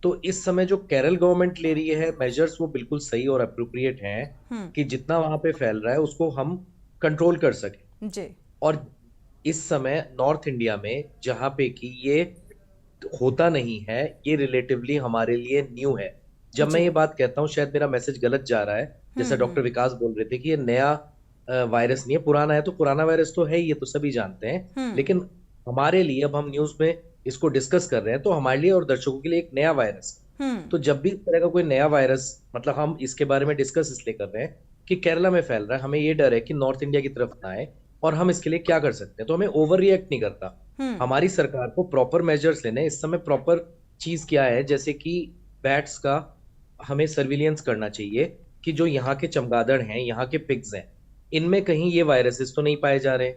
तो इस समय जो केरल गवर्नमेंट ले रही है मेजर्स वो बिल्कुल सही और अप्रोप्रिएट हैं कि जितना वहां पे फैल रहा है उसको हम कंट्रोल कर सकें जी। और इस समय नॉर्थ इंडिया में जहां पे कि ये होता नहीं है, ये रिलेटिवली हमारे लिए न्यू है। जब मैं ये बात कहता हूँ, शायद मेरा मैसेज गलत जा रहा है, जैसा डॉक्टर विकास बोल रहे थे कि ये नया वायरस नहीं है, पुराना है। तो पुराना वायरस तो है, ये तो सभी जानते हैं, लेकिन हमारे लिए अब हम न्यूज में इसको डिस्कस कर रहे हैं तो हमारे लिए और दर्शकों के लिए एक नया वायरस। तो जब भी इस तरह का कोई नया वायरस, मतलब हम इसके बारे में डिस्कस इसलिए कर रहे हैं कि केरला में फैल रहा है, हमें ये डर है कि नॉर्थ इंडिया की तरफ ना आए और हम इसके लिए क्या कर सकते हैं। तो हमें ओवर रिएक्ट नहीं करता, हमारी सरकार को प्रॉपर मेजर्स लेने। इस समय प्रॉपर चीज क्या है, जैसे कि बैट्स का हमें सर्विलियंस करना चाहिए कि जो यहाँ के चमगादड़ हैं, यहाँ के पिग्स हैं, इनमें कहीं ये वायरसेस तो नहीं पाए जा रहे।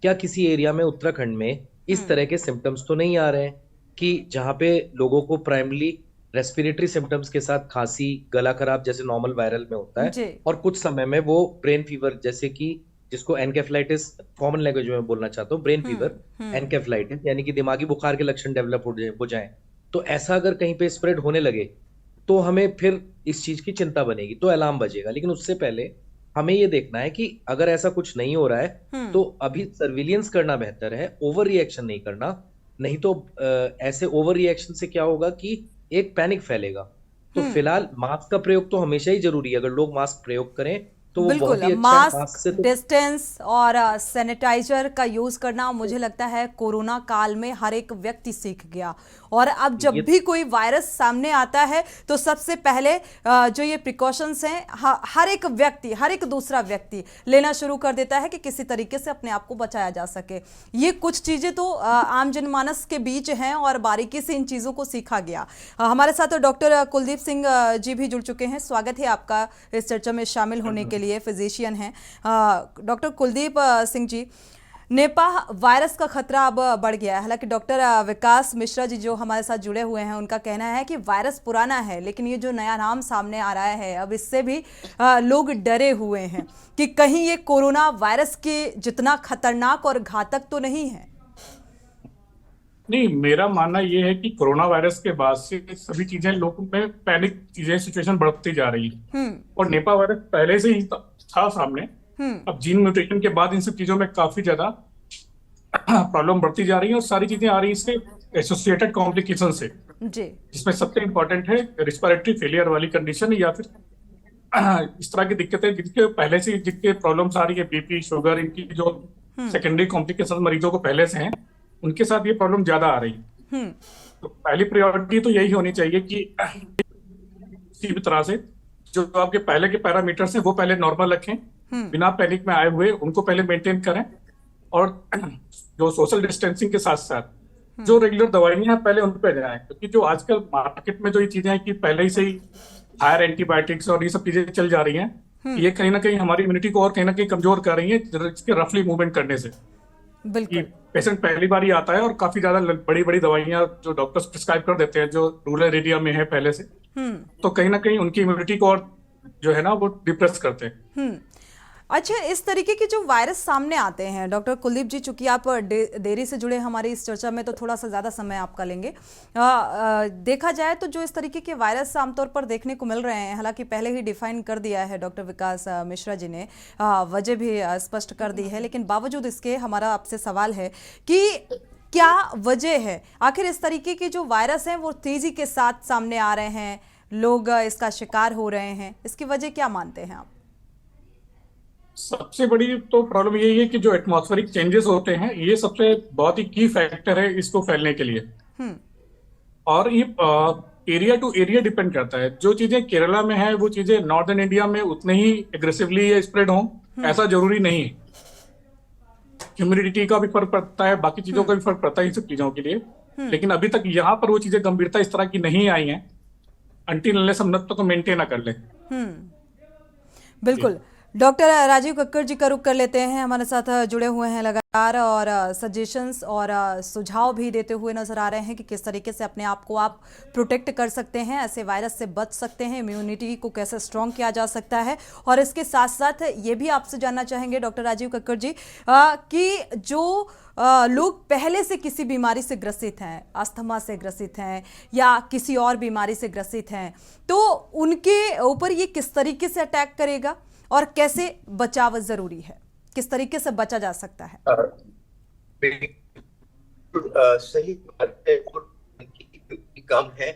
क्या किसी एरिया में उत्तराखंड में इस तरह के सिम्टम्स तो नहीं आ रहे हैं कि जहाँ पे लोगों को प्राइमरी रेस्पिरेटरी सिम्टम्स के साथ खांसी, गला खराब जैसे नॉर्मल वायरल में होता है, और कुछ समय में वो ब्रेन फीवर, जैसे कि जिसको एनकेफेलाइटिस कॉमन लैंग्वेज में बोलना चाहता हूँ, ब्रेन फीवर, एनकेफेलाइटिस यानी कि दिमागी बुखार के लक्षण डेवलप हो जाएं। तो ऐसा अगर कहीं पे स्प्रेड होने लगे तो हमें फिर इस चीज की चिंता बनेगी, तो अलार्म बजेगा। लेकिन उससे पहले हमें ये देखना है कि अगर ऐसा कुछ नहीं हो रहा है तो अभी सर्विलियंस करना बेहतर है, ओवर रिएक्शन नहीं करना। नहीं तो ऐसे ओवर रिएक्शन से क्या होगा कि एक पैनिक फैलेगा। तो फिलहाल मास्क का प्रयोग तो हमेशा ही जरूरी है। अगर लोग मास्क प्रयोग करें तो वो बिल्कुल, बहुत ही अच्छा है। मास्क, से तो डिस्टेंस और सैनिटाइजर का यूज करना मुझे लगता है कोरोना काल में हर एक व्यक्ति सीख गया। और अब जब भी कोई वायरस सामने आता है तो सबसे पहले जो ये प्रिकॉशंस हैं हर एक व्यक्ति, हर एक दूसरा व्यक्ति लेना शुरू कर देता है कि किसी तरीके से अपने आप को बचाया जा सके। ये कुछ चीजें तो आम जनमानस के बीच हैं और बारीकी से इन चीजों को सीखा गया। हमारे साथ डॉक्टर कुलदीप सिंह जी भी जुड़ चुके हैं। स्वागत है आपका इस चर्चा में शामिल होने के लिए। फिजिशियन हैं doctor Kuldeep Singh ji. Nipah virus का खतरा अब बढ़ गया है। हालांकि डॉक्टर विकास मिश्रा जी जो हमारे साथ जुड़े हुए हैं उनका कहना है कि वायरस पुराना है, लेकिन ये जो नया नाम सामने आ रहा है अब इससे भी लोग डरे हुए हैं कि कहीं ये कोरोना वायरस के जितना खतरनाक और घातक तो नहीं है। नहीं, मेरा मानना ये है कि कोरोना वायरस के बाद से सभी चीजें लोगों में पैनिक चीजें सिचुएशन बढ़ती जा रही है। और निपाह वायरस पहले से ही था सामने। अब जीन म्यूटेशन के बाद इन सब चीजों में काफी ज्यादा प्रॉब्लम बढ़ती जा रही है और सारी चीजें आ रही है इससे एसोसिएटेड कॉम्प्लिकेशन से, जिसमें सबसे इम्पोर्टेंट है रिस्पिरेटरी फेलियर वाली कंडीशन या फिर इस तरह की दिक्कतें जिनके पहले से जिनके प्रॉब्लम्स आ रही है, बीपी, शुगर, इनकी जो सेकेंडरी कॉम्प्लिकेशन मरीजों को पहले से हैं उनके साथ ये प्रॉब्लम ज्यादा आ रही है। तो पहली प्रायोरिटी तो यही होनी चाहिए कि किसी भी तरह से जो आपके पहले के पैरामीटर्स हैं वो पहले नॉर्मल रखें, बिना पैनिक में आए हुए उनको पहले मेंटेन करें। और जो सोशल डिस्टेंसिंग के साथ साथ जो रेगुलर दवाइयां हैं पहले उन पर जाएं, क्योंकि जो आजकल मार्केट में जो ये चीजें हैं कि पहले ही से ही हायर एंटीबायोटिक्स और ये सब चीजें चल जा रही हैं, ये कहीं ना कहीं हमारी इम्यूनिटी को और कहीं ना कहीं कमजोर कर रही है इसके रफली मूवमेंट करने से। बिल्कुल, पेशेंट पहली बार ही आता है और काफी ज्यादा बड़ी बड़ी दवाइयां जो डॉक्टर्स प्रिस्क्राइब कर देते हैं जो रूरल एरिया में है पहले से, तो कहीं ना कहीं उनकी इम्यूनिटी को और जो है ना वो डिप्रेस करते हैं। अच्छा, इस तरीके के जो वायरस सामने आते हैं डॉक्टर कुलदीप जी, चूंकि आप देरी से जुड़े हमारी इस चर्चा में तो थोड़ा सा ज़्यादा समय आपका लेंगे। देखा जाए तो जो इस तरीके के वायरस आमतौर पर देखने को मिल रहे हैं, हालांकि पहले ही डिफाइन कर दिया है डॉक्टर विकास मिश्रा जी ने, वजह भी स्पष्ट कर दी है, लेकिन बावजूद इसके हमारा आपसे सवाल है कि क्या वजह है आखिर इस तरीके के जो वायरस हैं वो तेज़ी के साथ सामने आ रहे हैं, लोग इसका शिकार हो रहे हैं, इसकी वजह क्या मानते हैं आप? सबसे बड़ी तो प्रॉब्लम यही है कि जो एटमॉस्फेरिक चेंजेस होते हैं ये सबसे बहुत ही की फैक्टर है इसको फैलने के लिए। और ये एरिया टू एरिया डिपेंड करता है। जो चीजें केरला में है वो चीजें नॉर्दर्न इंडिया में उतने ही एग्रेसिवली स्प्रेड हो, ऐसा जरूरी नहीं है। ह्यूमिडिटी का भी फर्क पड़ता है, बाकी चीजों का भी फर्क पड़ता है इन सब चीजों के लिए। लेकिन अभी तक यहाँ पर वो चीजें गंभीरता इस तरह की नहीं आई है अनटिल अनलेस हम तो मेंटेन ना कर ले। बिल्कुल। डॉक्टर राजीव कक्कड़ जी का रुख कर लेते हैं, हमारे साथ जुड़े हुए हैं लगातार और सजेशंस और सुझाव भी देते हुए नजर आ रहे हैं कि किस तरीके से अपने आप को आप प्रोटेक्ट कर सकते हैं, ऐसे वायरस से बच सकते हैं, इम्यूनिटी को कैसे स्ट्रॉन्ग किया जा सकता है। और इसके साथ साथ ये भी आपसे जानना चाहेंगे डॉक्टर राजीव कक्कड़ जी कि जो लोग पहले से किसी बीमारी से ग्रसित हैं, अस्थमा से ग्रसित हैं या किसी और बीमारी से ग्रसित हैं, तो उनके ऊपर ये किस तरीके से अटैक करेगा और कैसे बचाव जरूरी है, किस तरीके से बचा जा सकता है? सही बात है। कम है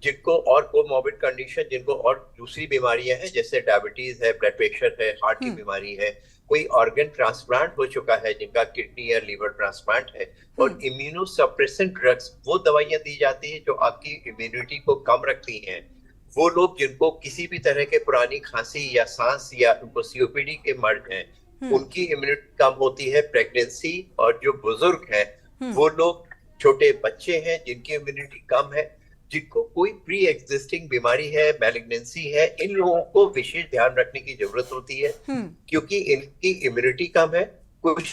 जिनको और कोमॉर्बिड कंडीशन, जिनको और दूसरी बीमारियां हैं जैसे डायबिटीज है, ब्लड प्रेशर है, हार्ट की बीमारी है, कोई ऑर्गन ट्रांसप्लांट हो चुका है जिनका किडनी या लीवर ट्रांसप्लांट है, और इम्यूनो सप्रेसेंट ड्रग्स वो दवाइयां दी जाती है जो आपकी इम्यूनिटी को कम रखती हैं। वो लोग जिनको किसी भी तरह के पुरानी खांसी या सांस या उनको सीओपीडी के मर्ज हैं, उनकी इम्यूनिटी कम होती है। प्रेगनेंसी और जो बुजुर्ग हैं वो लोग, छोटे बच्चे हैं जिनकी इम्यूनिटी कम है, जिनको कोई प्री एग्जिस्टिंग बीमारी है, मैलिग्नेंसी है, इन लोगों को विशेष ध्यान रखने की जरूरत होती है क्योंकि इनकी इम्यूनिटी कम है। कुछ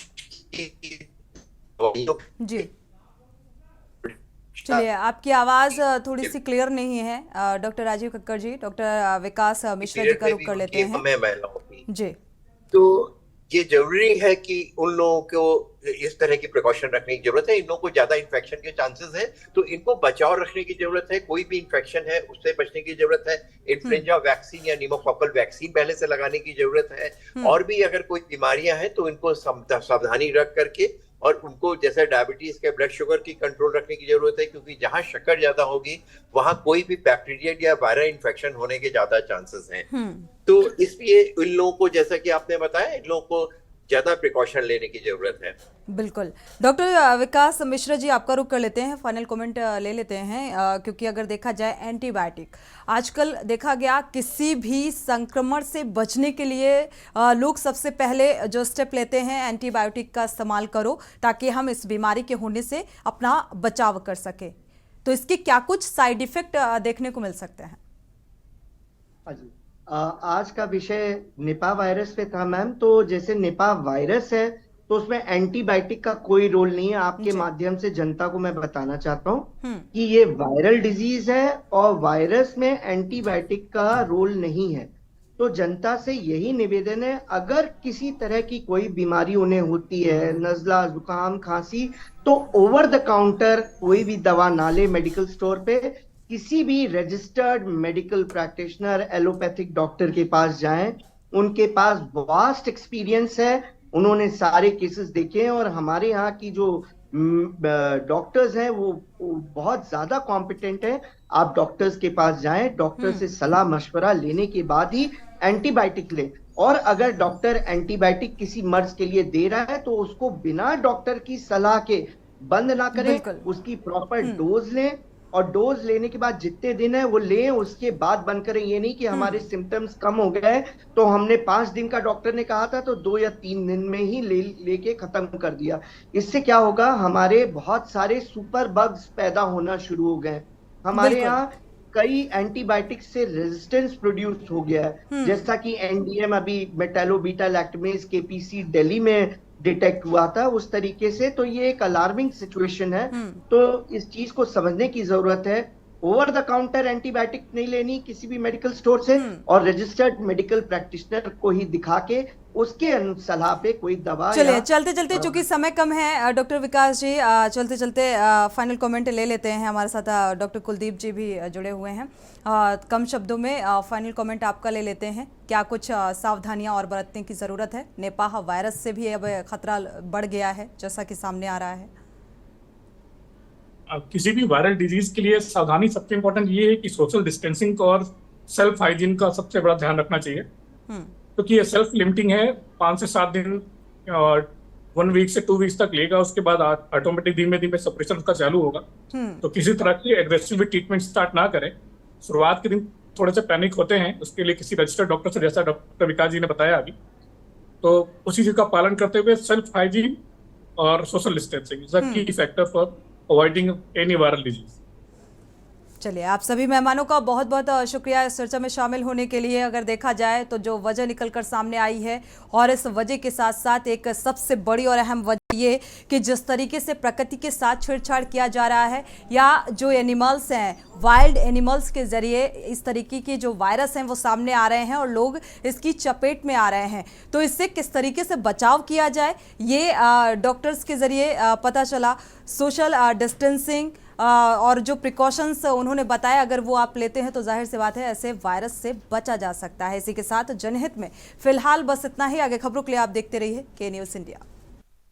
जी, चलिए, आपकी आवाज थोड़ी सी क्लियर नहीं है डॉक्टर राजीव कक्कड़ जी। डॉक्टर विकास मिश्रा जी का रुख कर लेते हैं। मैं महिलाओं की जी, तो ये जरूरी है कि उन लोगों को इस तरह की प्रिकॉशन रखने की जरूरत है। इन लोगों को ज्यादा इन्फेक्शन के चांसेस है, तो इनको बचाव रखने की जरूरत है। कोई भी इन्फेक्शन है उससे बचने की जरूरत है। इन्फ्लुएंजा वैक्सीन या निमोकॉकल वैक्सीन पहले से लगाने की जरूरत है। और भी अगर कोई बीमारियां हैं तो इनको सावधानी रख करके, और उनको जैसे डायबिटीज के ब्लड शुगर की कंट्रोल रखने की जरूरत है, क्योंकि जहां शक्कर ज्यादा होगी वहां कोई भी बैक्टीरियल या वायरल इन्फेक्शन होने के ज्यादा चांसेस हैं। तो इसलिए इन लोगों को, जैसा कि आपने बताया, इन लोगों को ज्यादा प्रिकॉशन लेने की जरूरत है। बिल्कुल। डॉक्टर विकास मिश्रा जी, आपका रुख कर लेते हैं, फाइनल कमेंट ले लेते हैं, क्योंकि अगर देखा जाए एंटीबायोटिक आजकल देखा गया किसी भी संक्रमण से बचने के लिए लोग सबसे पहले जो स्टेप लेते हैं एंटीबायोटिक का इस्तेमाल करो ताकि हम इस बीमारी के होने से अपना बचाव कर सके। तो इसके क्या कुछ साइड इफेक्ट देखने को मिल सकते हैं? हाँ जी, आज का विषय निपा वायरस पे था मैम। तो जैसे निपा वायरस है तो उसमें एंटीबायोटिक का कोई रोल नहीं है। आपके माध्यम से जनता को मैं बताना चाहता हूँ कि ये वायरल डिजीज है और वायरस में एंटीबायोटिक का रोल नहीं है। तो जनता से यही निवेदन है, अगर किसी तरह की कोई बीमारी उन्हें होती है, नजला, जुकाम, खांसी, तो ओवर द काउंटर कोई भी दवा ना ले मेडिकल स्टोर पे। किसी भी registered medical practitioner, allopathic doctor के पास जाएं। उनके पास वास्ट एक्सपीरियंस है, उन्होंने सारे केसेस देखे हैं, और हमारे यहाँ की जो डॉक्टर्स हैं वो बहुत ज्यादा कॉम्पिटेंट हैं। आप डॉक्टर्स के पास जाएं, डॉक्टर से सलाह मशवरा लेने के बाद ही एंटीबायोटिक लें। और अगर डॉक्टर एंटीबायोटिक किसी मर्ज के लिए दे रहा है तो उसको बिना डॉक्टर की सलाह के बंद ना करें, उसकी प्रॉपर डोज लें, और डोज लेने के बाद जितने दिन है वो लें, उसके बाद बंद करें। ये नहीं कि हमारे सिम्टम्स कम हो गए तो हमने 5 दिन का डॉक्टर ने कहा था तो 2 या 3 दिन में ही लेके खत्म कर दिया। इससे क्या होगा, हमारे बहुत सारे सुपर बग्स पैदा होना शुरू हो गए। हमारे यहाँ कई एंटीबायोटिक्स से रेजिस्टेंस प्रोड्यूस हो गया है, जैसा कि एनडीएम अभी मेटालोबीटा लैक्टमेज केपीसी दिल्ली में डिटेक्ट हुआ था, उस तरीके से। तो ये एक अलार्मिंग सिचुएशन है। तो इस चीज को समझने की जरूरत है। ओवर द काउंटर एंटीबायोटिक नहीं लेनी किसी भी मेडिकल स्टोर से, और रजिस्टर्ड मेडिकल प्रैक्टिशनर को ही दिखा के उसके सलाह पे कोई दवा। चलिए, चलते चलते चूंकि समय कम है डॉक्टर विकास जी, चलते चलते फाइनल कमेंट ले लेते हैं। हमारे साथ डॉक्टर कुलदीप जी भी जुड़े हुए हैं। कम शब्दों में फाइनल कमेंट आपका ले लेते हैं। क्या कुछ सावधानियां और बरतने की जरूरत है? निपाह वायरस से भी अब खतरा बढ़ गया है जैसा कि सामने आ रहा है। किसी भी वायरल डिजीज के लिए सावधानी सबसे इम्पोर्टेंट ये है कि सोशल डिस्टेंसिंग और सेल्फ हाइजीन का सबसे बड़ा ध्यान रखना चाहिए, क्योंकि ये सेल्फ लिमिटिंग है। 5 से 7 दिन और 1 वीक से 2 वीक्स तक लेगा, उसके बाद ऑटोमेटिक धीमे धीमे सप्रेशन का चालू होगा। तो किसी तरह की एग्रेसिव ट्रीटमेंट स्टार्ट ना करें। शुरुआत के दिन थोड़े से पैनिक होते हैं, उसके लिए किसी रजिस्टर्ड डॉक्टर से, जैसा डॉक्टर विकास जी ने बताया अभी, तो उसी चीज का पालन करते हुए सेल्फ हाइजीन और सोशल डिस्टेंसिंग इज अ की factor for avoiding any viral disease. चलिए, आप सभी मेहमानों का बहुत बहुत शुक्रिया इस चर्चा में शामिल होने के लिए। अगर देखा जाए तो जो वजह निकलकर सामने आई है, और इस वजह के साथ साथ एक सबसे बड़ी और अहम वजह ये कि जिस तरीके से प्रकृति के साथ छेड़छाड़ किया जा रहा है, या जो एनिमल्स हैं, वाइल्ड एनिमल्स के जरिए इस तरीके के जो वायरस हैं वो सामने आ रहे हैं और लोग इसकी चपेट में आ रहे हैं। तो इससे किस तरीके से बचाव किया जाए ये डॉक्टर्स के जरिए पता चला। सोशल डिस्टेंसिंग और जो प्रिकॉशंस उन्होंने बताया, अगर वो आप लेते हैं तो जाहिर सी बात है ऐसे वायरस से बचा जा सकता है। इसी के साथ जनहित में फिलहाल बस इतना ही। आगे खबरों के लिए आप देखते रहिए के न्यूज़ इंडिया।